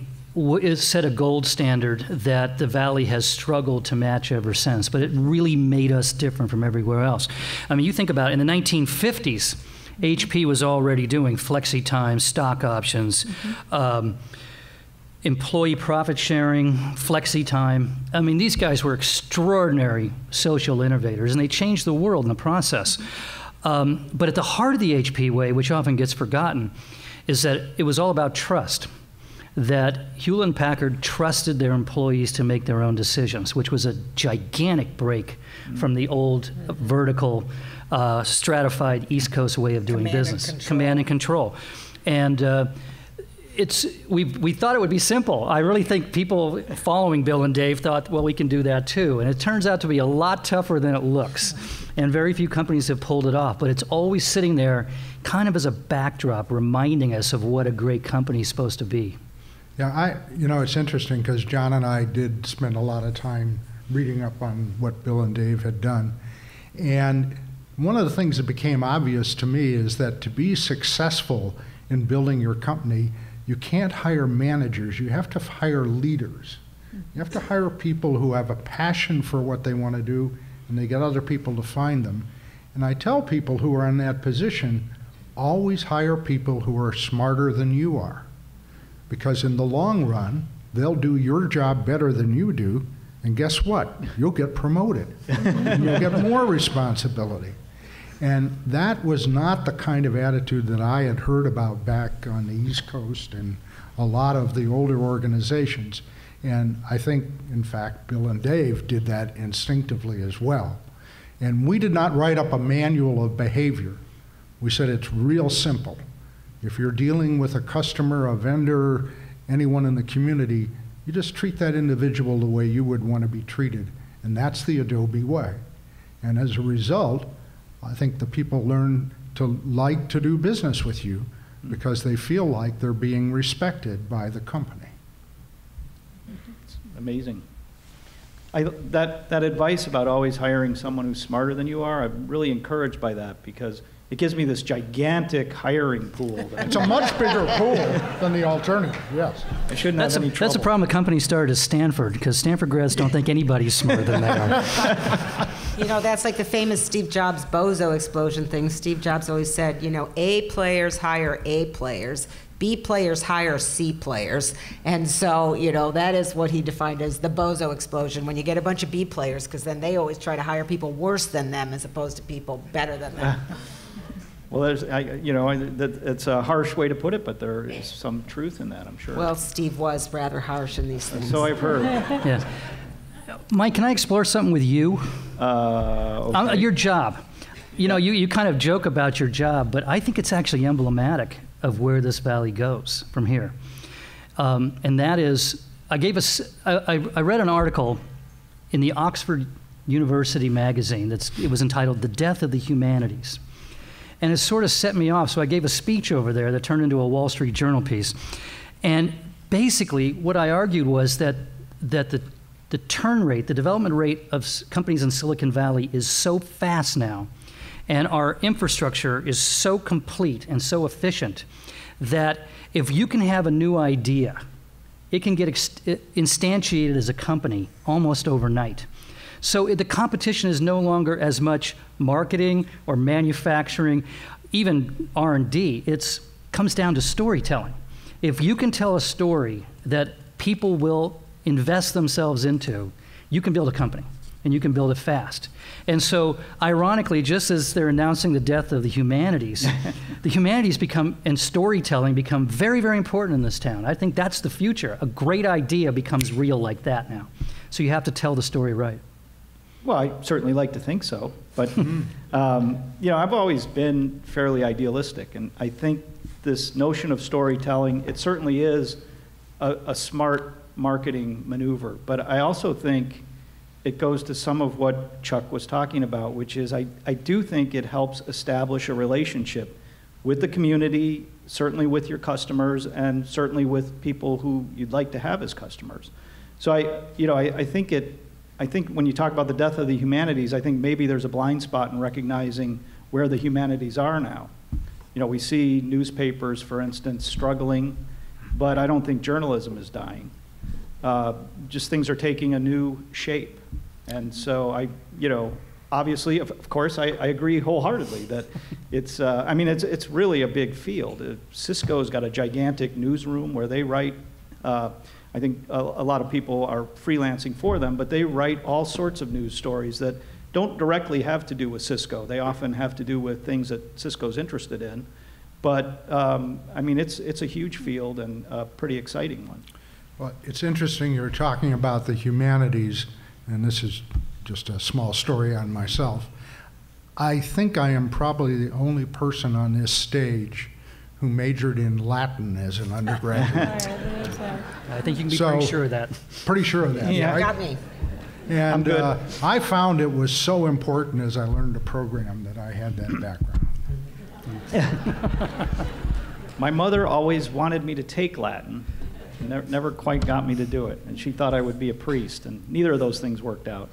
set a gold standard that the Valley has struggled to match ever since, but it really made us different from everywhere else. I mean, you think about it, in the 1950s, HP was already doing flexi time, stock options, employee profit sharing, flexi time. I mean, these guys were extraordinary social innovators, and they changed the world in the process. But at the heart of the HP Way, which often gets forgotten, is that it was all about trust. That Hewlett and Packard trusted their employees to make their own decisions, which was a gigantic break from the old vertical, stratified East Coast way of doing business. Command and control. And we thought it would be simple. I really think people following Bill and Dave thought, well, we can do that too. And it turns out to be a lot tougher than it looks. And very few companies have pulled it off, but it's always sitting there kind of as a backdrop, reminding us of what a great company is supposed to be. Yeah, you know, it's interesting because John and I did spend a lot of time reading up on what Bill and Dave had done. And one of the things that became obvious to me is that to be successful in building your company, you can't hire managers, you have to hire leaders. You have to hire people who have a passion for what they want to do, and they get other people to find them. And I tell people who are in that position, always hire people who are smarter than you are. Because in the long run, they'll do your job better than you do, and guess what? You'll get promoted. And you'll get more responsibility. And that was not the kind of attitude that I had heard about back on the East Coast and a lot of the older organizations. And I think, in fact, Bill and Dave did that instinctively as well. And we did not write up a manual of behavior. We said it's real simple. If you're dealing with a customer, a vendor, anyone in the community, you just treat that individual the way you would want to be treated. And that's the Adobe way. And as a result, I think the people learn to like to do business with you because they feel like they're being respected by the company. Amazing. That advice about always hiring someone who's smarter than you are, I'm really encouraged by that because it gives me this gigantic hiring pool. It's a much bigger pool than the alternative, yes. I shouldn't have any trouble. That's the problem a company started at Stanford, because Stanford grads don't think anybody's smarter than they are. You know, that's like the famous Steve Jobs Bozo Explosion thing. Steve Jobs always said, you know, A players hire A players, B players hire C players. And so, you know, that is what he defined as the Bozo Explosion, when you get a bunch of B players, because then they always try to hire people worse than them as opposed to people better than them. Well, it's a harsh way to put it, but there is some truth in that, I'm sure. Well, Steve was rather harsh in these things. So I've heard. Yes. Mike, can I explore something with you? Okay. Your job. You know, you kind of joke about your job, but I think it's actually emblematic of where this valley goes from here. And that is, I read an article in the Oxford University magazine. It was entitled "The Death of the Humanities." And it sort of set me off, so I gave a speech over there that turned into a Wall Street Journal piece. And basically, what I argued was that the turn rate, the development rate of companies in Silicon Valley is so fast now, and our infrastructure is so complete and so efficient, that if you can have a new idea, it can get instantiated as a company almost overnight. So the competition is no longer as much marketing or manufacturing, even R&D. It comes down to storytelling. If you can tell a story that people will invest themselves into, you can build a company, and you can build it fast. And so, ironically, just as they're announcing the death of the humanities, the humanities and storytelling become very, very important in this town. I think that's the future. A great idea becomes real like that now. So you have to tell the story right. Well, I certainly like to think so, but I've always been fairly idealistic, and I think this notion of storytelling, it certainly is a smart marketing maneuver, but I also think it goes to some of what Chuck was talking about, which is I do think it helps establish a relationship with the community, certainly with your customers, and certainly with people who you'd like to have as customers. So I think when you talk about the death of the humanities, I think maybe there's a blind spot in recognizing where the humanities are now. You know, we see newspapers, for instance, struggling, but I don't think journalism is dying. Just things are taking a new shape. And so obviously, of course, I agree wholeheartedly that it's really a big field. Cisco's got a gigantic newsroom where they write, I think a lot of people are freelancing for them, but they write all sorts of news stories that don't directly have to do with Cisco. They often have to do with things that Cisco's interested in. But it's a huge field and a pretty exciting one. Well, it's interesting you're talking about the humanities, and this is just a small story on myself. I think I am probably the only person on this stage who majored in Latin as an undergraduate. I think you can be pretty sure of that. Pretty sure of that, yeah. right? Got me. And I found it was so important as I learned to program that I had that background. My mother always wanted me to take Latin, and never quite got me to do it. And she thought I would be a priest, and neither of those things worked out.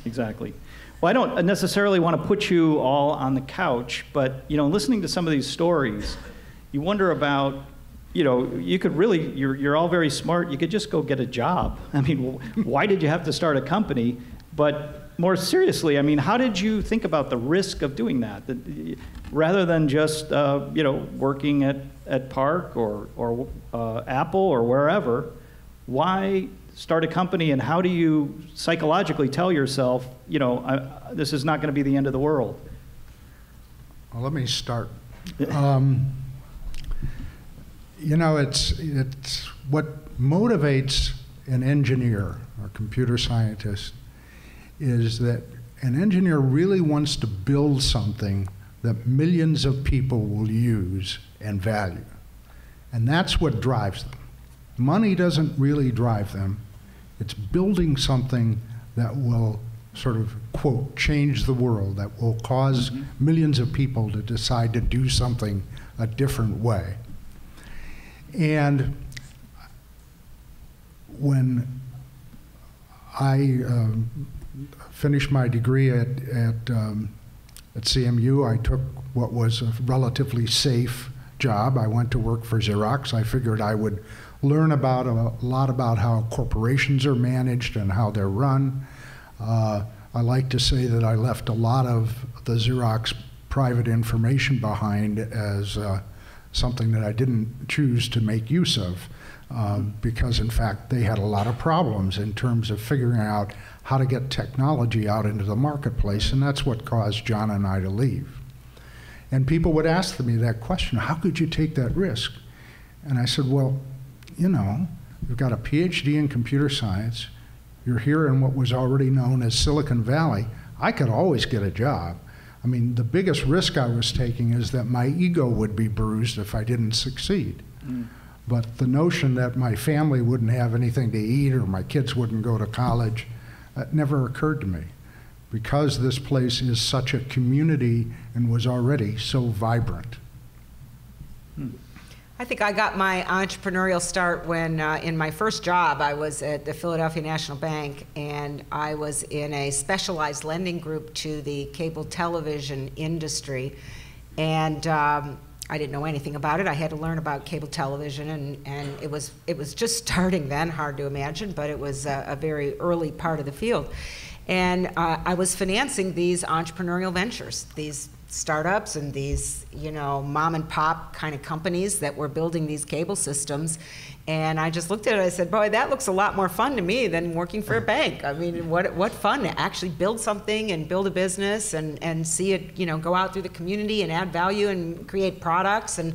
Exactly. Well, I don't necessarily want to put you all on the couch, but listening to some of these stories, you wonder about, you could really, you're all very smart, you could just go get a job. I mean, why did you have to start a company? But more seriously, I mean, how did you think about the risk of doing that? Rather than just, working at Park or Apple or wherever, why start a company, and how do you psychologically tell yourself, this is not going to be the end of the world? Well, let me start. It's what motivates an engineer or computer scientist is that an engineer really wants to build something that millions of people will use and value. And that's what drives them. Money doesn't really drive them. It's building something that will sort of, quote, change the world, that will cause millions of people to decide to do something a different way. And when I finished my degree at At CMU, I took what was a relatively safe job. I went to work for Xerox. I figured I would learn about a lot about how corporations are managed and how they're run. I like to say that I left a lot of the Xerox private information behind as something that I didn't choose to make use of, because in fact they had a lot of problems in terms of figuring out how to get technology out into the marketplace, and that's what caused John and I to leave. And people would ask me that question, how could you take that risk? And I said, well, you know, you've got a PhD in computer science, you're here in what was already known as Silicon Valley. I could always get a job. I mean, the biggest risk I was taking is that my ego would be bruised if I didn't succeed. But the notion that my family wouldn't have anything to eat or my kids wouldn't go to college, that never occurred to me, because this place is such a community and was already so vibrant. I think I got my entrepreneurial start when, in my first job, I was at the Philadelphia National Bank, and I was in a specialized lending group to the cable television industry. And I didn't know anything about it. I had to learn about cable television, and it was just starting then, hard to imagine, but it was a very early part of the field. And I was financing these entrepreneurial ventures, these startups and these, you know, mom and pop kind of companies that were building these cable systems. And I just looked at it, I said, boy, that looks a lot more fun to me than working for a bank. I mean, what fun to actually build something and build a business and see it, you know, go out through the community and add value and create products and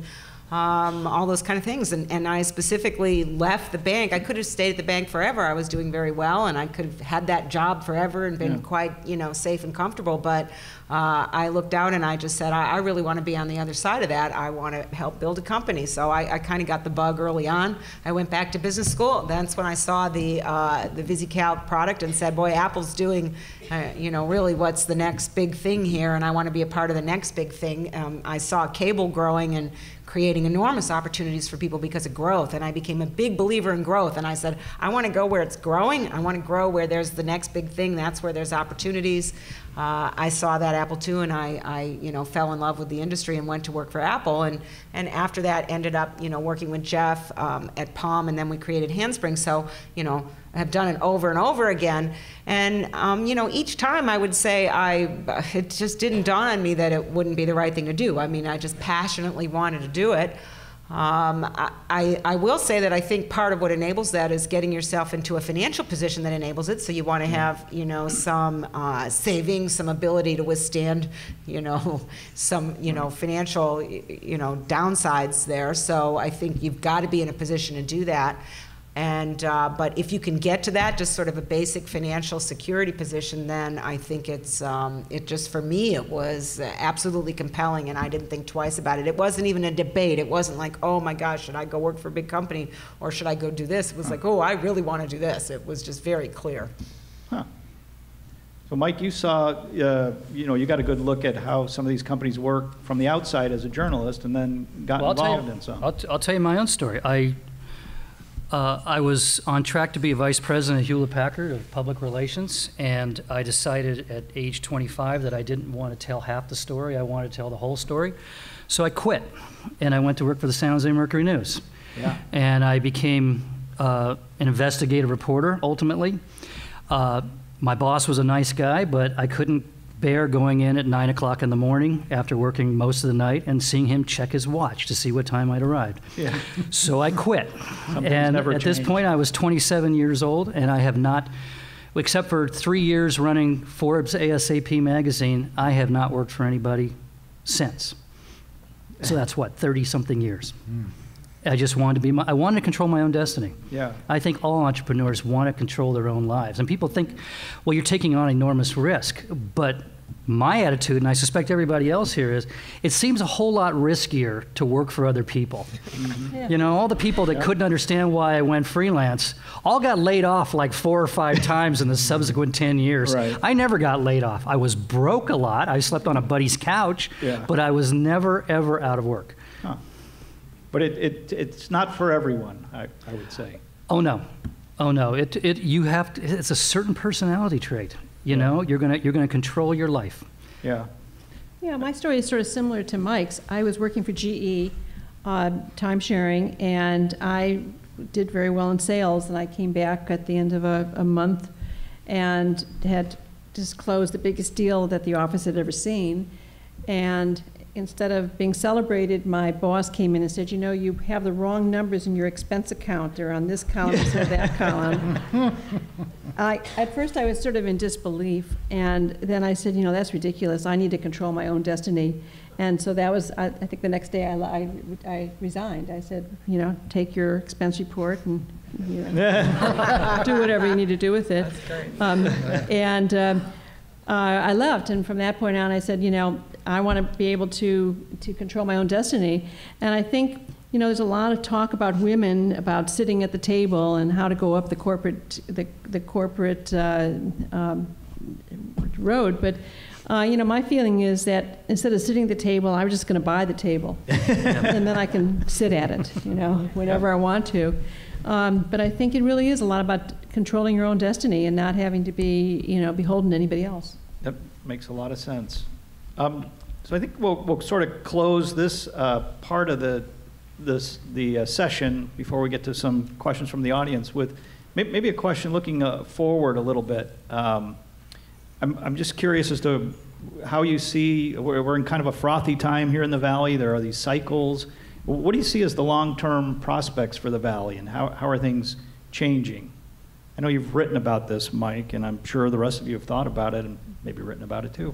all those kind of things. And I specifically left the bank. I could have stayed at the bank forever. I was doing very well, and I could have had that job forever and been quite, you know, safe and comfortable. But I looked out and I just said, I really want to be on the other side of that. I want to help build a company. So I kind of got the bug early on. I went back to business school. That's when I saw the VisiCalc product and said, boy, Apple's doing, you know, really what's the next big thing here, and I want to be a part of the next big thing. I saw cable growing and creating enormous opportunities for people because of growth, and I became a big believer in growth, and I said, I want to go where it's growing. I want to grow where there's the next big thing. That's where there's opportunities. I saw that Apple II, and I you know, fell in love with the industry and went to work for Apple, and after that ended up, you know, working with Jeff at Palm, and then we created Handspring. So, you know, I have done it over and over again, and you know, each time I would say it just didn't dawn on me that it wouldn't be the right thing to do. I mean, I just passionately wanted to do it. I will say that I think part of what enables that is getting yourself into a financial position that enables it. So you want to have, you know, some savings, some ability to withstand, you know, some, you know, financial, you know, downsides there. So I think you've got to be in a position to do that. And but if you can get to that, just sort of a basic financial security position, then I think it's it just, for me, it was absolutely compelling, and I didn't think twice about it. It wasn't even a debate. It wasn't like, oh my gosh, should I go work for a big company or should I go do this? It was like, oh, I really want to do this. It was just very clear. Huh. So Mike, you saw, you know, you got a good look at how some of these companies work from the outside as a journalist, and then got involved in some. I'll tell you my own story. I was on track to be a vice president at Hewlett-Packard of public relations, and I decided at age 25 that I didn't want to tell half the story. I wanted to tell the whole story. So I quit, and I went to work for the San Jose Mercury News. Yeah. And I became an investigative reporter, ultimately. My boss was a nice guy, but I couldn't bear going in at 9 o'clock in the morning after working most of the night and seeing him check his watch to see what time I'd arrived. Yeah. So I quit. And at this point, I was 27 years old, and I have not, except for 3 years running Forbes ASAP magazine, I have not worked for anybody since. So that's what, 30-something years. I just wanted to be, I wanted to control my own destiny. Yeah. I think all entrepreneurs want to control their own lives. And people think, well, you're taking on enormous risk. But my attitude, and I suspect everybody else here, is it seems a whole lot riskier to work for other people. Yeah. You know, all the people that couldn't understand why I went freelance all got laid off like 4 or 5 times in the subsequent 10 years. Right. I never got laid off. I was broke a lot. I slept on a buddy's couch, but I was never, ever out of work. Huh. But it's not for everyone, I would say. Oh no, oh no. You have to, it's a certain personality trait. You know, you're gonna control your life. Yeah. Yeah, my story is sort of similar to Mike's. I was working for GE, time sharing, and I did very well in sales, and I came back at the end of a month and had just closed the biggest deal that the office had ever seen. And instead of being celebrated, my boss came in and said, you know, you have the wrong numbers in your expense account. They're on this column instead of that column. At first I was sort of in disbelief, and then I said, you know, that's ridiculous. I need to control my own destiny. And so that was, I think the next day I resigned. I said, you know, take your expense report and you know, do whatever you need to do with it. That's great. I left, and from that point on I said, you know, I want to be able to control my own destiny. And I think, you know, there's a lot of talk about women, about sitting at the table and how to go up the corporate road. But you know, my feeling is that instead of sitting at the table, I was just going to buy the table, and then I can sit at it, you know, whenever I want to. But I think it really is a lot about controlling your own destiny and not having to be, you know, beholden to anybody else. That makes a lot of sense. So I think we'll sort of close this part of the session before we get to some questions from the audience with maybe a question looking forward a little bit. I'm just curious as to how you see, we're in kind of a frothy time here in the Valley. There are these cycles. What do you see as the long-term prospects for the Valley, and how are things changing? I know you've written about this, Mike, and I'm sure the rest of you have thought about it and maybe written about it too.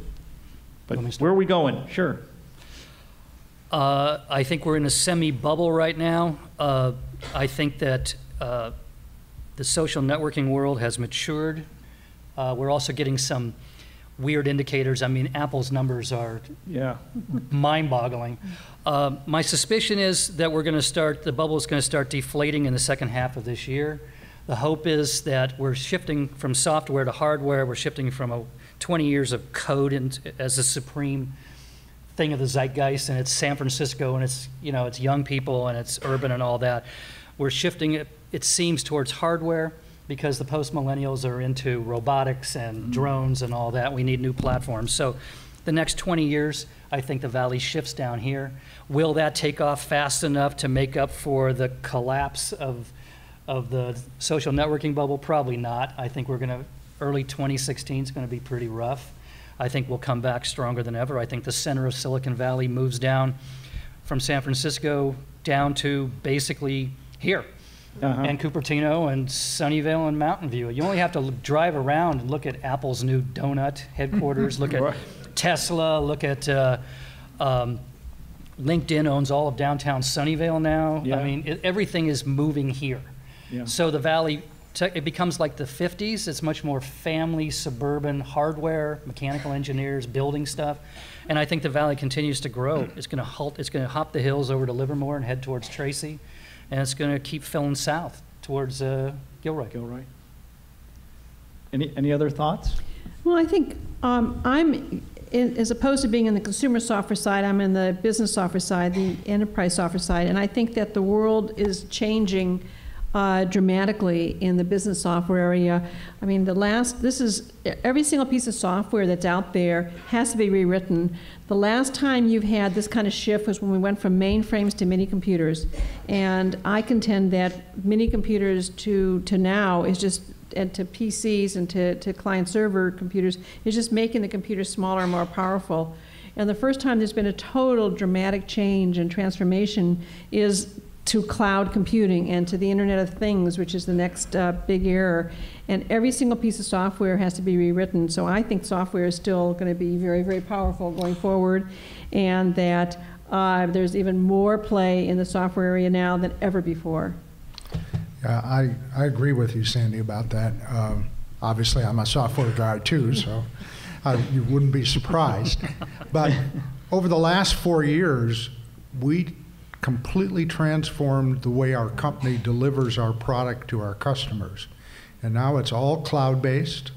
But where are we going? Sure. I think we're in a semi-bubble right now. I think that the social networking world has matured. We're also getting some weird indicators. I mean, Apple's numbers are mind-boggling. My suspicion is that the bubble is going to start deflating in the second half of this year. The hope is that we're shifting from software to hardware. We're shifting from 20 years of code as a supreme thing of the zeitgeist, and it's San Francisco, and it's, you know, it's young people, and it's urban and all that. We're shifting it seems, towards hardware, because the post-millennials are into robotics and drones and all that. We need new platforms. So the next 20 years, I think the Valley shifts down here. Will that take off fast enough to make up for the collapse of the social networking bubble? Probably not. I think early 2016 is going to be pretty rough. I think we'll come back stronger than ever. I think the center of Silicon Valley moves down from San Francisco down to basically here. And Cupertino and Sunnyvale and Mountain View. You only have to drive around and look at Apple's new donut headquarters, look at Tesla, look at LinkedIn owns all of downtown Sunnyvale now. I mean, everything is moving here. So the Valley, it becomes like the 50s. It's much more family, suburban, hardware, mechanical engineers, building stuff. And I think the Valley continues to grow. It's going to hop the hills over to Livermore and head towards Tracy. And it's going to keep filling south towards Gilroy. Any other thoughts? Well, I think as opposed to being in the consumer software side, I'm in the business software side, the enterprise software side, and I think that the world is changing dramatically in the business software area. I mean, every single piece of software that's out there has to be rewritten. The last time you've had this kind of shift was when we went from mainframes to mini computers. And I contend that mini computers to now is just, and to PCs and to client server computers, is just making the computer smaller and more powerful. And the first time there's been a total dramatic change and transformation is to cloud computing and to the Internet of Things, which is the next big era. And every single piece of software has to be rewritten. So I think software is still going to be very, very powerful going forward, and that there's even more play in the software area now than ever before. Yeah, I agree with you, Sandy, about that. Obviously, I'm a software guy too, so you wouldn't be surprised. But over the last 4 years, we completely transformed the way our company delivers our product to our customers. And now it's all cloud-based.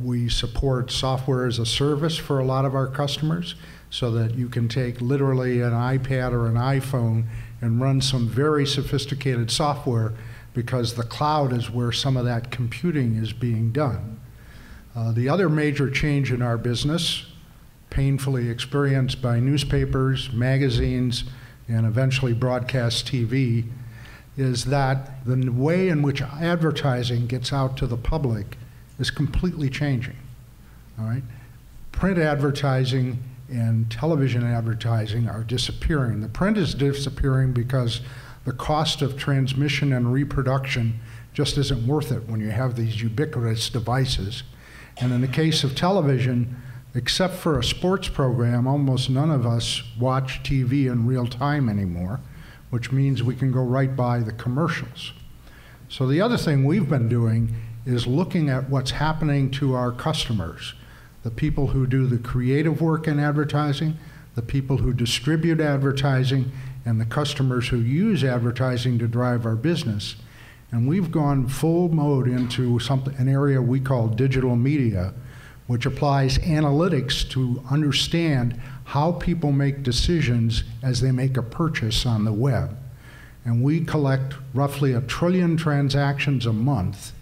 We support software as a service for a lot of our customers, so that you can take literally an iPad or an iPhone and run some very sophisticated software, because the cloud is where some of that computing is being done. The other major change in our business painfully experienced by newspapers, magazines, and eventually broadcast TV, is that the way in which advertising gets out to the public is completely changing, all right? Print advertising and television advertising are disappearing. The print is disappearing because the cost of transmission and reproduction just isn't worth it when you have these ubiquitous devices. And in the case of television, except for a sports program, almost none of us watch TV in real time anymore, which means we can go right by the commercials. So the other thing we've been doing is looking at what's happening to our customers, the people who do the creative work in advertising, the people who distribute advertising, and the customers who use advertising to drive our business. And we've gone full mode into an area we call digital media, which applies analytics to understand how people make decisions as they make a purchase on the web. And we collect roughly 1 trillion transactions a month,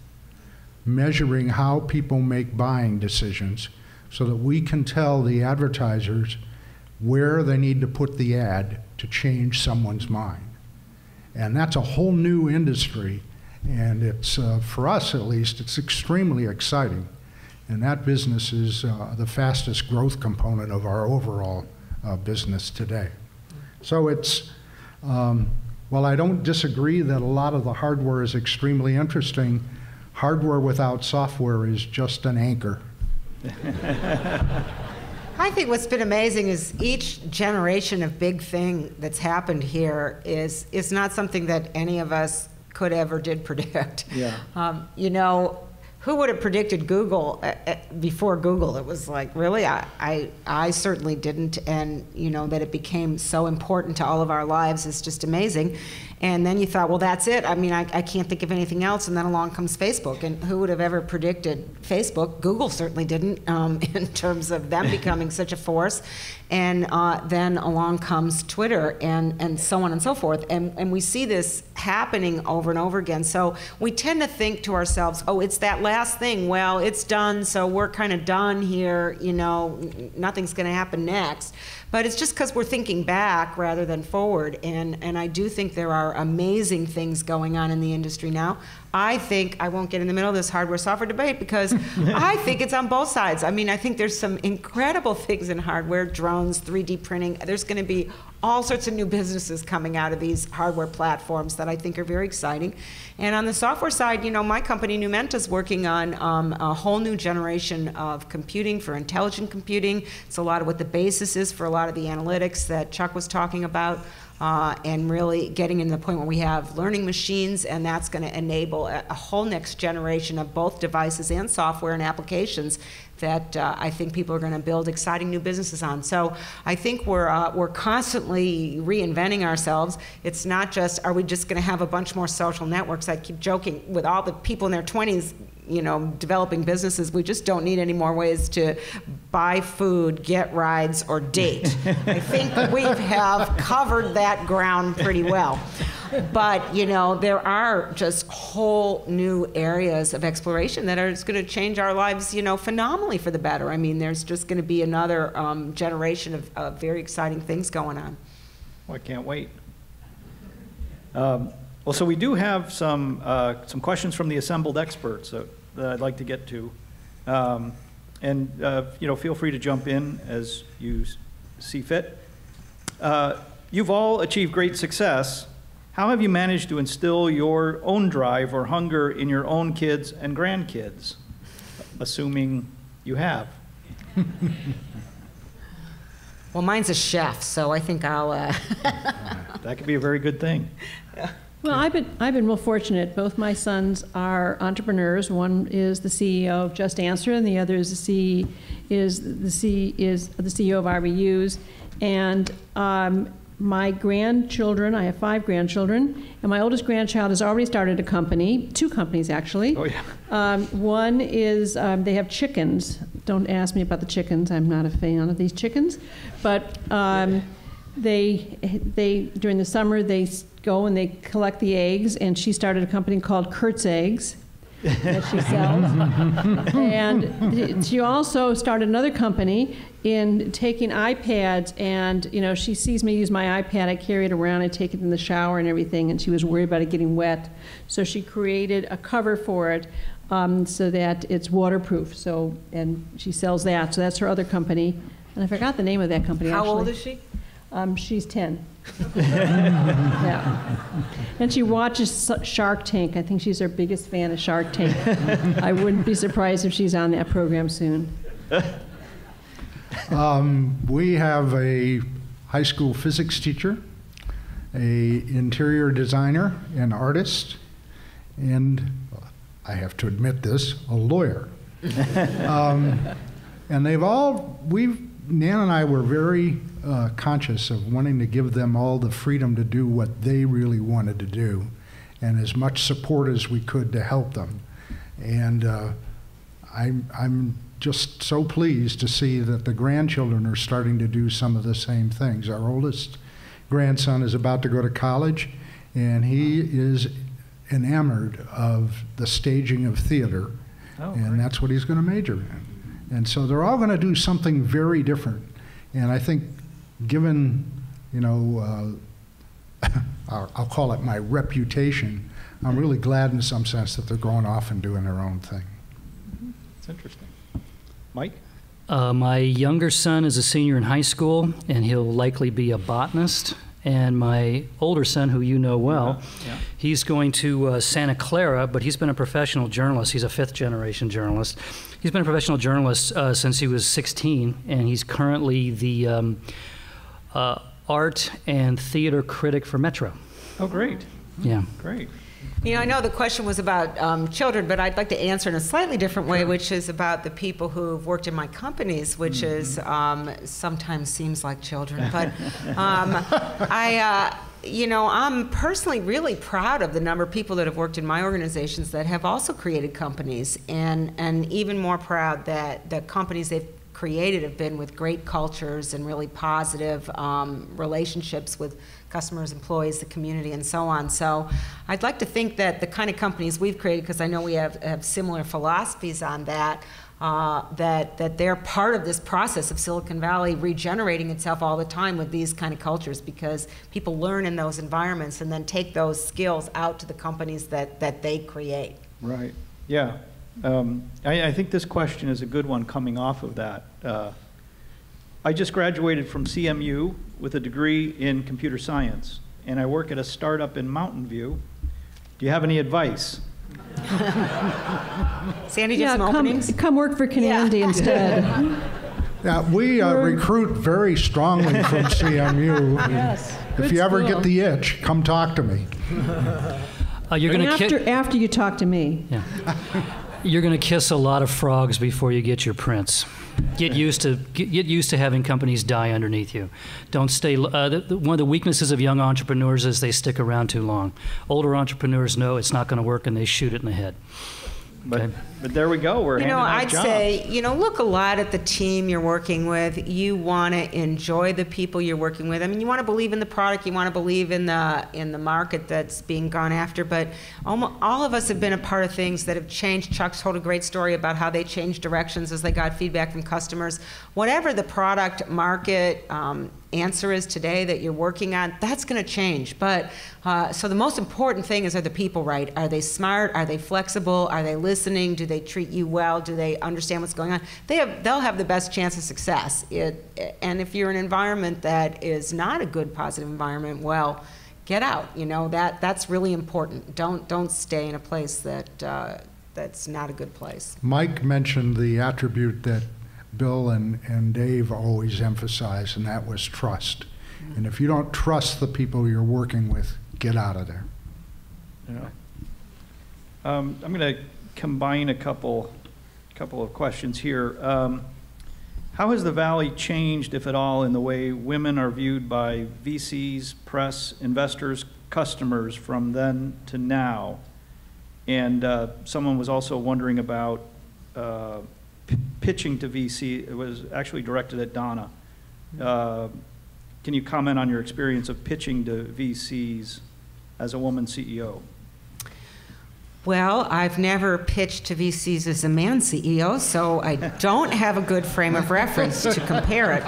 measuring how people make buying decisions so that we can tell the advertisers where they need to put the ad to change someone's mind. And that's a whole new industry, and it's, for us at least, it's extremely exciting. And that business is the fastest growth component of our overall business today. So it's, while I don't disagree that a lot of the hardware is extremely interesting, hardware without software is just an anchor. I think what's been amazing is each generation of big thing that's happened here is not something that any of us could ever did predict. Yeah. You know, who would have predicted Google before Google? It was like, really? I certainly didn't, and you know, that it became so important to all of our lives is just amazing. And then you thought, well, that's it. I mean, I can't think of anything else. And then along comes Facebook. And who would have ever predicted Facebook? Google certainly didn't, in terms of them becoming such a force. And then along comes Twitter and so on and so forth. And we see this happening over and over again. So we tend to think to ourselves, oh, it's that last thing. Well, it's done, so we're kind of done here. You know, nothing's going to happen next. But it's just because we're thinking back rather than forward. And I do think there are amazing things going on in the industry now. I think, I won't get in the middle of this hardware-software debate because I think it's on both sides. I mean, I think there's some incredible things in hardware, drones, 3D printing. There's going to be all sorts of new businesses coming out of these hardware platforms that I think are very exciting. And on the software side, you know, my company, Numenta, is working on a whole new generation of computing for intelligent computing. It's a lot of what the basis is for a lot of the analytics that Chuck was talking about. And really getting into the point where we have learning machines, and that's going to enable a whole next generation of both devices and software and applications that I think people are going to build exciting new businesses on. So I think we're constantly reinventing ourselves. It's not just, are we just going to have a bunch more social networks? I keep joking with all the people in their 20s, you know, developing businesses. We just don't need any more ways to buy food, get rides, or date. I think we have covered that ground pretty well. But, you know, there are just whole new areas of exploration that are going to change our lives, you know, phenomenally for the better. I mean, there's just going to be another generation of very exciting things going on. Well, I can't wait. Well, so we do have some questions from the assembled experts that I'd like to get to. And, you know, feel free to jump in as you see fit. You've all achieved great success. How have you managed to instill your own drive or hunger in your own kids and grandkids, assuming you have? Well, mine's a chef, so I think I'll... That could be a very good thing. Yeah. Well, I've been real fortunate. Both my sons are entrepreneurs. One is the CEO of Just Answer, and the other is the CEO of RBUs. And my grandchildren, I have 5 grandchildren, and my oldest grandchild has already started a company, 2 companies actually. Oh yeah. One is they have chickens. Don't ask me about the chickens. I'm not a fan of these chickens, but they during the summer they go and they collect the eggs, and she started a company called Kurtz Eggs. that she sells. And she also started another company in taking iPads, and she sees me use my iPad. I carry it around, I take it in the shower and everything, and she was worried about it getting wet. So she created a cover for it so that it's waterproof. So, and she sells that. So that's her other company. And I forgot the name of that company. How old is she? She's 10. Yeah. And she watches Shark Tank. I think she's our biggest fan of Shark Tank. I wouldn't be surprised if she's on that program soon. We have a high school physics teacher, a interior designer, an artist, and I have to admit this, a lawyer. And Nan and I were very conscious of wanting to give them all the freedom to do what they really wanted to do, and as much support as we could to help them. And I'm just so pleased to see that the grandchildren are starting to do some of the same things. Our oldest grandson is about to go to college, and he is enamored of the staging of theater, and that's what he's going to major in. And so they're all going to do something very different. And I think given, I'll call it my reputation, I'm really glad in some sense that they're going off and doing their own thing. That's interesting. Mike? My younger son is a senior in high school, and he'll likely be a botanist. And my older son, who you know well, he's going to Santa Clara, but he's been a professional journalist. He's a fifth-generation journalist. He's been a professional journalist since he was 16, and he's currently the art and theater critic for Metro. Oh, great. Yeah. Great. I know the question was about children, but I'd like to answer in a slightly different way, which is about the people who've worked in my companies, which is sometimes seems like children. But I'm personally really proud of the number of people that have worked in my organizations that have also created companies, and even more proud that the companies they've created have been with great cultures and really positive relationships with customers, employees, the community, and so on. So I'd like to think that the kind of companies we've created, because I know we have similar philosophies on that, that they're part of this process of Silicon Valley regenerating itself all the time with these kind of cultures, because people learn in those environments and then take those skills out to the companies that they create. Right. Yeah. I think this question is a good one coming off of that. I just graduated from CMU with a degree in computer science, and I work at a startup in Mountain View. Do you have any advice? Sandy, do some openings? Come work for Kenandy instead. Yeah, we recruit very strongly from CMU. Yes. If you ever get the itch, come talk to me. You're gonna after you talk to me. Yeah. You're going to kiss a lot of frogs before you get your prince. Get used to having companies die underneath you. Don't stay. One of the weaknesses of young entrepreneurs is they stick around too long. Older entrepreneurs know it's not going to work, and they shoot it in the head. But there we go. We're handing out I'd jobs. say, look a lot at the team you're working with. You want to enjoy the people you're working with. I mean, you want to believe in the product. You want to believe in the market that's being gone after. But all of us have been a part of things that have changed. Chuck's told a great story about how they changed directions as they got feedback from customers. Whatever the product market answer is today that you're working on, that's going to change. But so the most important thing is, are the people right? Are they smart? Are they flexible? Are they listening? Do they treat you well? Do they understand what's going on? They'll have the best chance of success. And if you're in an environment that is not a good, positive environment, well, get out. That's really important. Don't stay in a place that's not a good place. Mike mentioned the attribute that Bill and Dave always emphasize, and that was trust. And if you don't trust the people you're working with, get out of there. Yeah. I'm going to combine a couple of questions here. How has the Valley changed, if at all, in the way women are viewed by VCs, press, investors, customers from then to now? And someone was also wondering about pitching to VC. It was actually directed at Donna. Can you comment on your experience of pitching to VCs as a woman CEO? Well, I've never pitched to VCs as a man CEO, so I don't have a good frame of reference to compare it.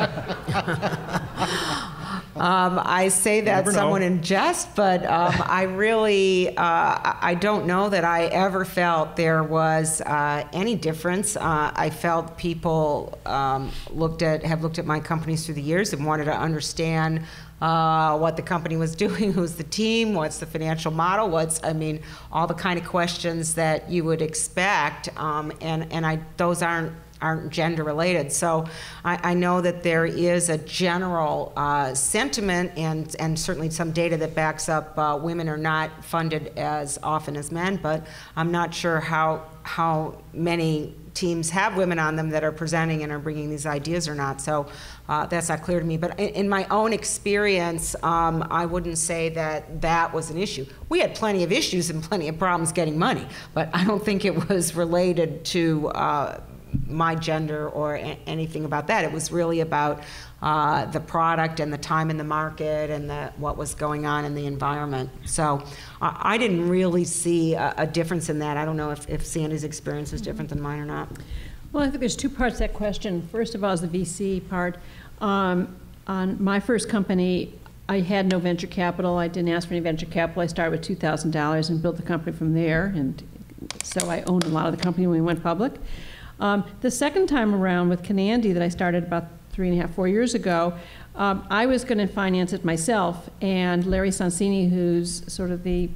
I say that somewhat in jest, but I really, I don't know that I ever felt there was any difference. I felt people have looked at my companies through the years and wanted to understand what the company was doing, who's the team, what's the financial model, all the kind of questions that you would expect, and those aren't gender related. So I know that there is a general sentiment and certainly some data that backs up women are not funded as often as men, but I'm not sure how many teams have women on them that are presenting and are bringing these ideas or not. So that's not clear to me. But in my own experience, I wouldn't say that was an issue. We had plenty of issues and plenty of problems getting money, but I don't think it was related to my gender or anything about that. It was really about the product and the time in the market and what was going on in the environment. So I didn't really see a difference in that. I don't know if Sandy's experience is different than mine or not. Well, I think there's two parts to that question. First of all is the VC part. On my first company, I had no venture capital. I didn't ask for any venture capital. I started with $2,000 and built the company from there. And so I owned a lot of the company when we went public. The second time around with Kenandy that I started about 3.5, 4 years ago, I was going to finance it myself, and Larry Sonsini, who's sort of the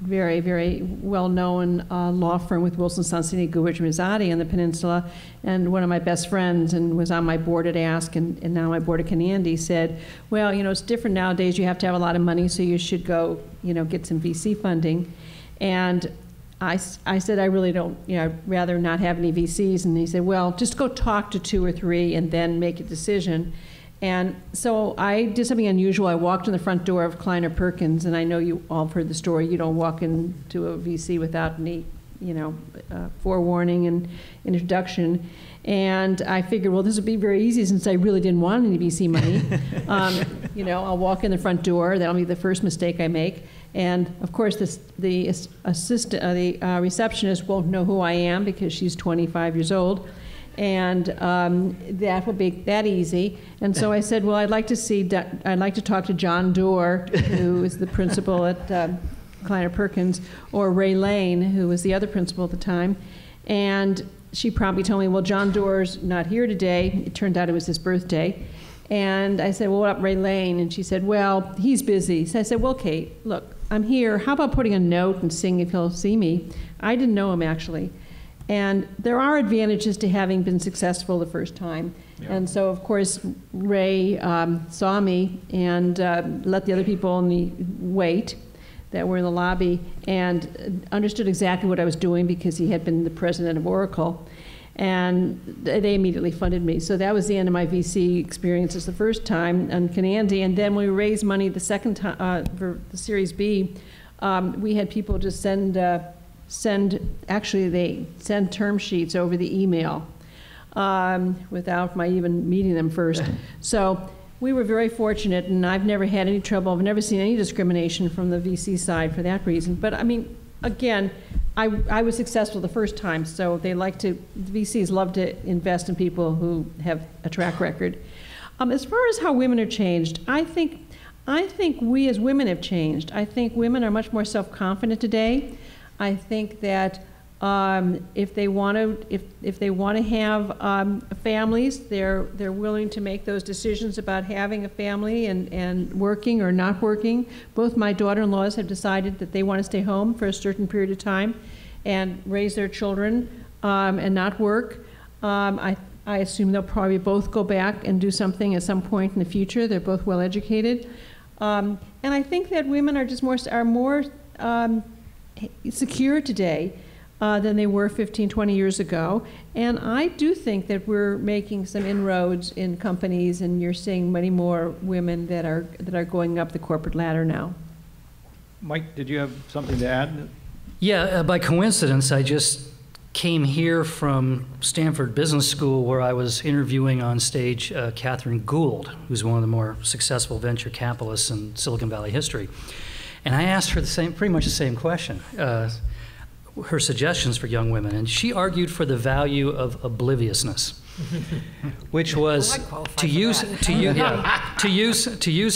very, very well-known law firm with Wilson, Sonsini, Goodrich, and Rosati on the peninsula, and one of my best friends, and was on my board at Ask, and now my board at Kenandy, said, well, it's different nowadays. You have to have a lot of money, so you should go, get some VC funding. And I said, I really don't, I'd rather not have any VCs. And he said, well, just go talk to 2 or 3 and then make a decision. And so I did something unusual. I walked in the front door of Kleiner Perkins, and I know you all have heard the story. You don't walk into a VC without any, forewarning and introduction. And I figured, well, this would be very easy since I really didn't want any VC money. I'll walk in the front door. That'll be the first mistake I make. And of course, the receptionist won't know who I am because she's 25 years old, and that will be that easy. And so I said, well, I'd like to talk to John Doerr, who is the principal at Kleiner Perkins, or Ray Lane, who was the other principal at the time. And she promptly told me, well, John Doerr's not here today. It turned out it was his birthday. And I said, well, what up, Ray Lane? And she said, well, he's busy. So I said, well, Kate, look, I'm here. How about putting a note and seeing if he'll see me? I didn't know him, actually. And there are advantages to having been successful the first time. Yeah. And so, of course, Ray saw me and let the other people wait that were in the lobby and understood exactly what I was doing because he had been the president of Oracle. And they immediately funded me. So that was the end of my VC experiences the first time on Kenandy. And then when we raised money the second time for the Series B, we had people just send term sheets over the email without my even meeting them first. So we were very fortunate, and I've never had any trouble. I've never seen any discrimination from the VC side for that reason. But I mean, again, I was successful the first time, so the VCs love to invest in people who have a track record. As far as how women are changed, I think we as women have changed. I think women are much more self-confident today. I think that if they want to have families, they're willing to make those decisions about having a family and working or not working. Both my daughter-in-laws have decided that they want to stay home for a certain period of time and raise their children and not work. I assume they'll probably both go back and do something at some point in the future. They're both well educated, and I think that women are just more secure today than they were 15, 20 years ago. And I do think that we're making some inroads in companies, and you're seeing many more women that are going up the corporate ladder now. Mike, did you have something to add? Yeah, by coincidence, I just came here from Stanford Business School, where I was interviewing on stage Catherine Gould, who's one of the more successful venture capitalists in Silicon Valley history. And I asked her pretty much the same question, her suggestions for young women, and she argued for the value of obliviousness, which was to use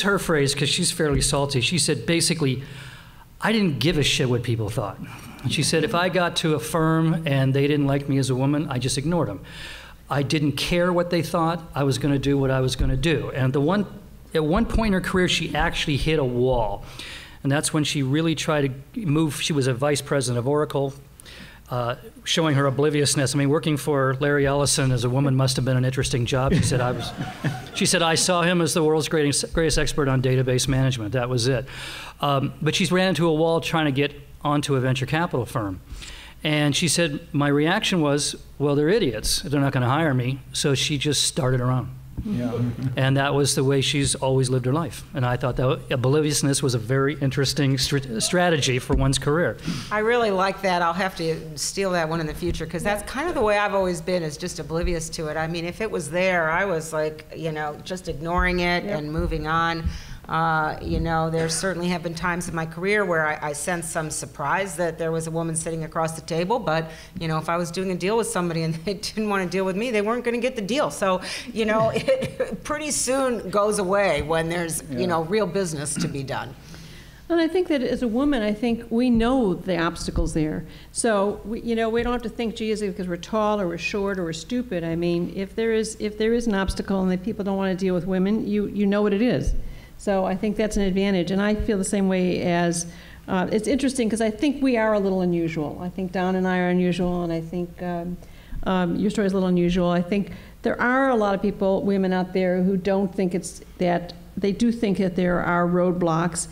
her phrase, because she's fairly salty. She said basically, I didn't give a shit what people thought. She said if I got to a firm and they didn't like me as a woman, I just ignored them. I didn't care what they thought. I was going to do what I was going to do. And at one point in her career, she actually hit a wall. And that's when she really tried to move. She was a vice president of Oracle, showing her obliviousness. I mean, working for Larry Ellison as a woman must have been an interesting job. She said, I saw him as the world's greatest expert on database management. That was it. But she's ran into a wall trying to get onto a venture capital firm. And she said, my reaction was, well, they're idiots. They're not going to hire me. So she just started her own. Yeah. And that was the way she's always lived her life. And I thought that obliviousness was a very interesting strategy for one's career. I really like that. I'll have to steal that one in the future, because that's kind of the way I've always been, is just oblivious to it. I mean, if it was there, I was like, you know, just ignoring it and moving on. You know, there certainly have been times in my career where I sensed some surprise that there was a woman sitting across the table, but, you know, if I was doing a deal with somebody and they didn't want to deal with me, they weren't going to get the deal. So, you know, it pretty soon goes away when there's, you know, real business to be done. And I think that as a woman, I think we know the obstacles there. So, you know, we don't have to think, gee, is it because we're tall or we're short or we're stupid? I mean, if there is an obstacle and that people don't want to deal with women, you know what it is. So I think that's an advantage, and I feel the same way as, it's interesting because I think we are a little unusual. I think Don and I are unusual, and I think your story is a little unusual. I think there are a lot of people, women out there, who don't think it's that, they do think that there are roadblocks,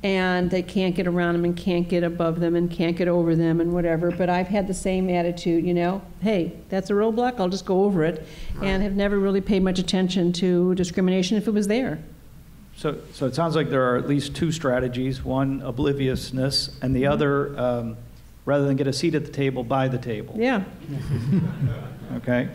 and they can't get around them and can't get above them and can't get over them and whatever, but I've had the same attitude, you know, hey, that's a roadblock, I'll just go over it, and have never really paid much attention to discrimination if it was there. So it sounds like there are at least two strategies, one obliviousness, and the other, rather than get a seat at the table, buy the table. Yeah. Okay.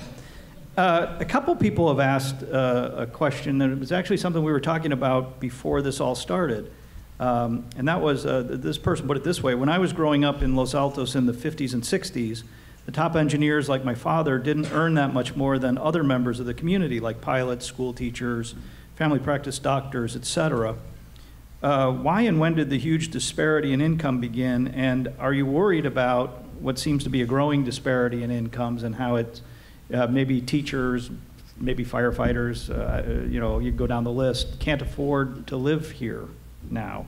A couple people have asked a question, and it was actually something we were talking about before this all started. And that was, this person put it this way: when I was growing up in Los Altos in the 50s and 60s, the top engineers like my father didn't earn that much more than other members of the community, like pilots, school teachers, family practice doctors, etc. Why and when did the huge disparity in income begin, and are you worried about what seems to be a growing disparity in incomes and how it, maybe teachers, maybe firefighters, you know, you go down the list, can't afford to live here now?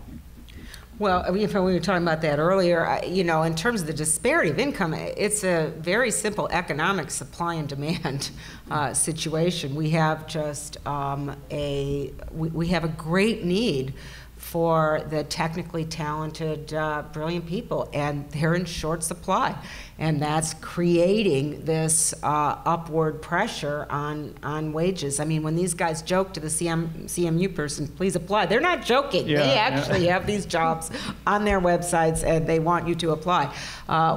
Well, I mean, if we were talking about that earlier, you know, in terms of the disparity of income, it's a very simple economic supply and demand situation. We have just we have a great need for the technically talented, brilliant people, and they're in short supply. And that's creating this upward pressure on wages. I mean, when these guys joke to the CMU person, please apply, they're not joking. Yeah, they actually have these jobs on their websites, and they want you to apply.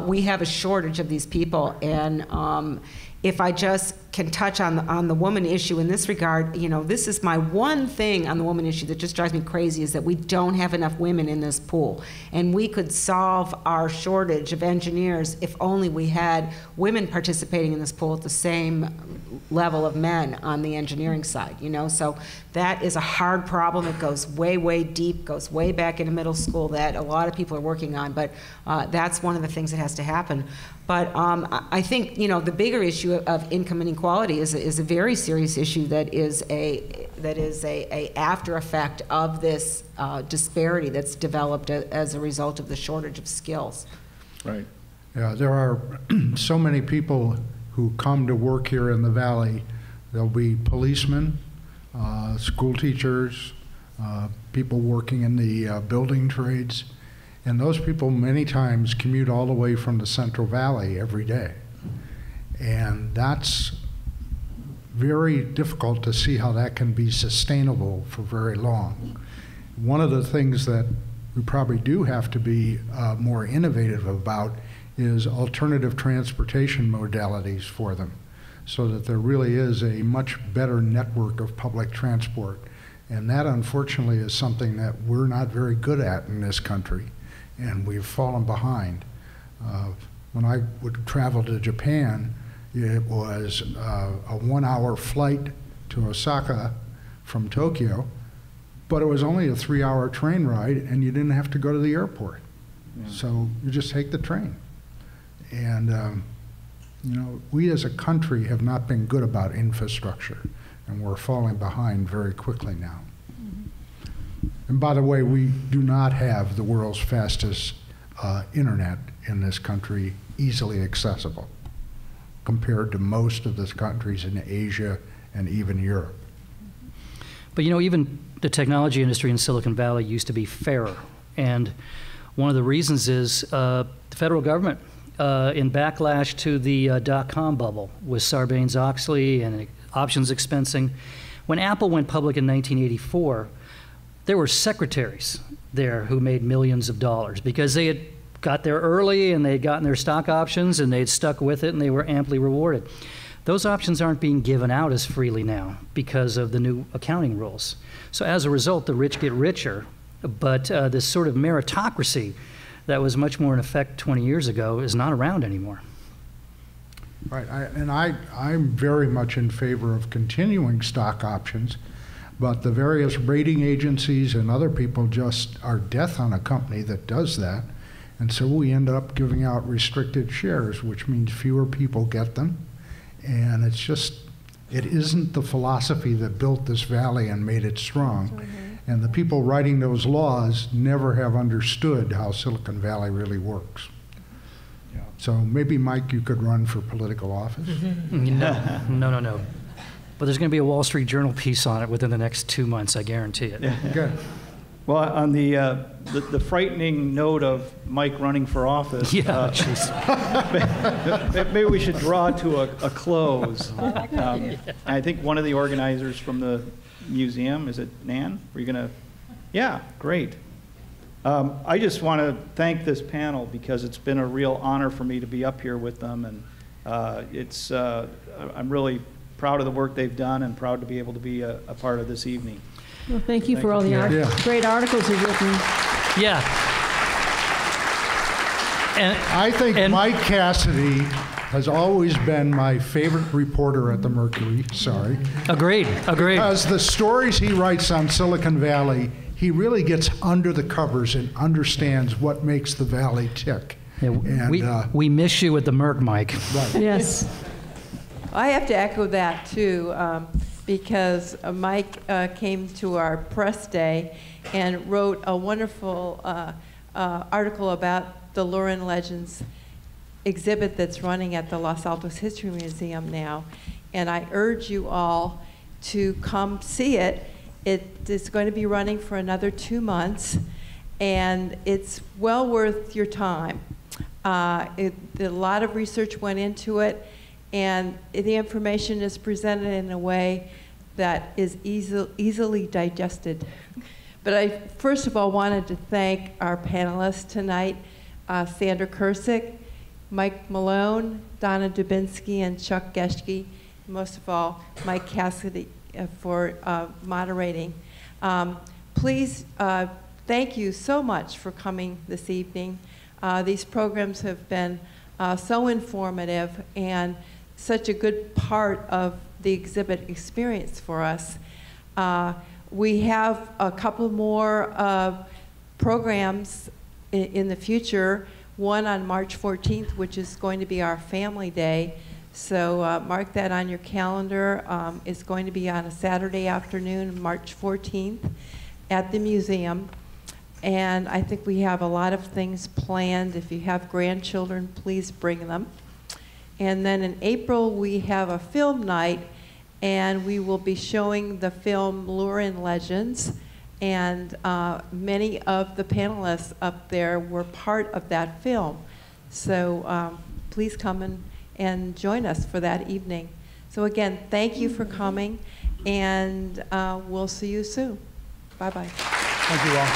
We have a shortage of these people, and if I just can touch on the woman issue in this regard, you know, this is my one thing on the woman issue that just drives me crazy, is that we don't have enough women in this pool. And we could solve our shortage of engineers if only we had women participating in this pool at the same level of men on the engineering side, you know? So that is a hard problem. It goes way, way deep, goes way back into middle school, that a lot of people are working on, but that's one of the things that has to happen. But I think, you know, the bigger issue of income inequality is a very serious issue that is a after effect of this disparity that's developed as a result of the shortage of skills. Right. Yeah, there are so many people who come to work here in the Valley. There'll be policemen, school teachers, people working in the building trades. And those people many times commute all the way from the Central Valley every day. And that's very difficult to see how that can be sustainable for very long. One of the things that we probably do have to be more innovative about is alternative transportation modalities for them, so that there really is a much better network of public transport. And that, unfortunately, is something that we're not very good at in this country, and we've fallen behind. When I would travel to Japan, it was a 1-hour flight to Osaka from Tokyo, but it was only a 3-hour train ride, and you didn't have to go to the airport. Yeah. So you just take the train. And you know, we as a country have not been good about infrastructure, and we're falling behind very quickly now. Mm-hmm. And by the way, we do not have the world's fastest internet in this country easily accessible compared to most of the countries in Asia and even Europe. But you know, even the technology industry in Silicon Valley used to be fairer. And one of the reasons is the federal government, in backlash to the dot-com bubble with Sarbanes-Oxley and options expensing. When Apple went public in 1984, there were secretaries there who made millions of dollars because they had got there early and they had gotten their stock options and they had stuck with it and they were amply rewarded. Those options aren't being given out as freely now because of the new accounting rules. So as a result, the rich get richer, but this sort of meritocracy that was much more in effect 20 years ago is not around anymore. Right, I'm very much in favor of continuing stock options, but the various rating agencies and other people just are death on a company that does that, and so we end up giving out restricted shares, which means fewer people get them, and it's just, it isn't the philosophy that built this valley and made it strong. Mm-hmm. And the people writing those laws never have understood how Silicon Valley really works. Yeah. So maybe, Mike, you could run for political office? No. But there's going to be a Wall Street Journal piece on it within the next 2 months, I guarantee it. Yeah. Good. Well, on the frightening note of Mike running for office, maybe we should draw to a close. I think one of the organizers from the museum, is it Nan? Were you going to? Yeah, great. I just want to thank this panel because it's been a real honor for me to be up here with them, and I'm really proud of the work they've done and proud to be able to be a part of this evening. Well, thank you for all the great articles you've written. Yeah. And I think Mike Cassidy has always been my favorite reporter at the Mercury. Sorry. Agreed. Because the stories he writes on Silicon Valley, he really gets under the covers and understands what makes the valley tick. Yeah, and, we miss you at the Merc, Mike. Right. Yes. I have to echo that too, because Mike came to our press day and wrote a wonderful article about the Lurin Legends exhibit that's running at the Los Altos History Museum now. And I urge you all to come see it. It is going to be running for another 2 months, and it's well worth your time. A lot of research went into it, and the information is presented in a way that is easily digested. But I first of all wanted to thank our panelists tonight, Sandra Kurtzig, Mike Malone, Donna Dubinsky, and Chuck Geschke. Most of all, Mike Cassidy for moderating. Please, thank you so much for coming this evening. These programs have been so informative and such a good part of the exhibit experience for us. We have a couple more programs in the future, one on March 14th, which is going to be our Family Day. So mark that on your calendar. It's going to be on a Saturday afternoon, March 14th, at the museum. And I think we have a lot of things planned. If you have grandchildren, please bring them. And then in April, we have a film night, and we will be showing the film Lurin Legends. And many of the panelists up there were part of that film. So please come and join us for that evening. So again, thank you for coming, and we'll see you soon. Bye-bye. Thank you all.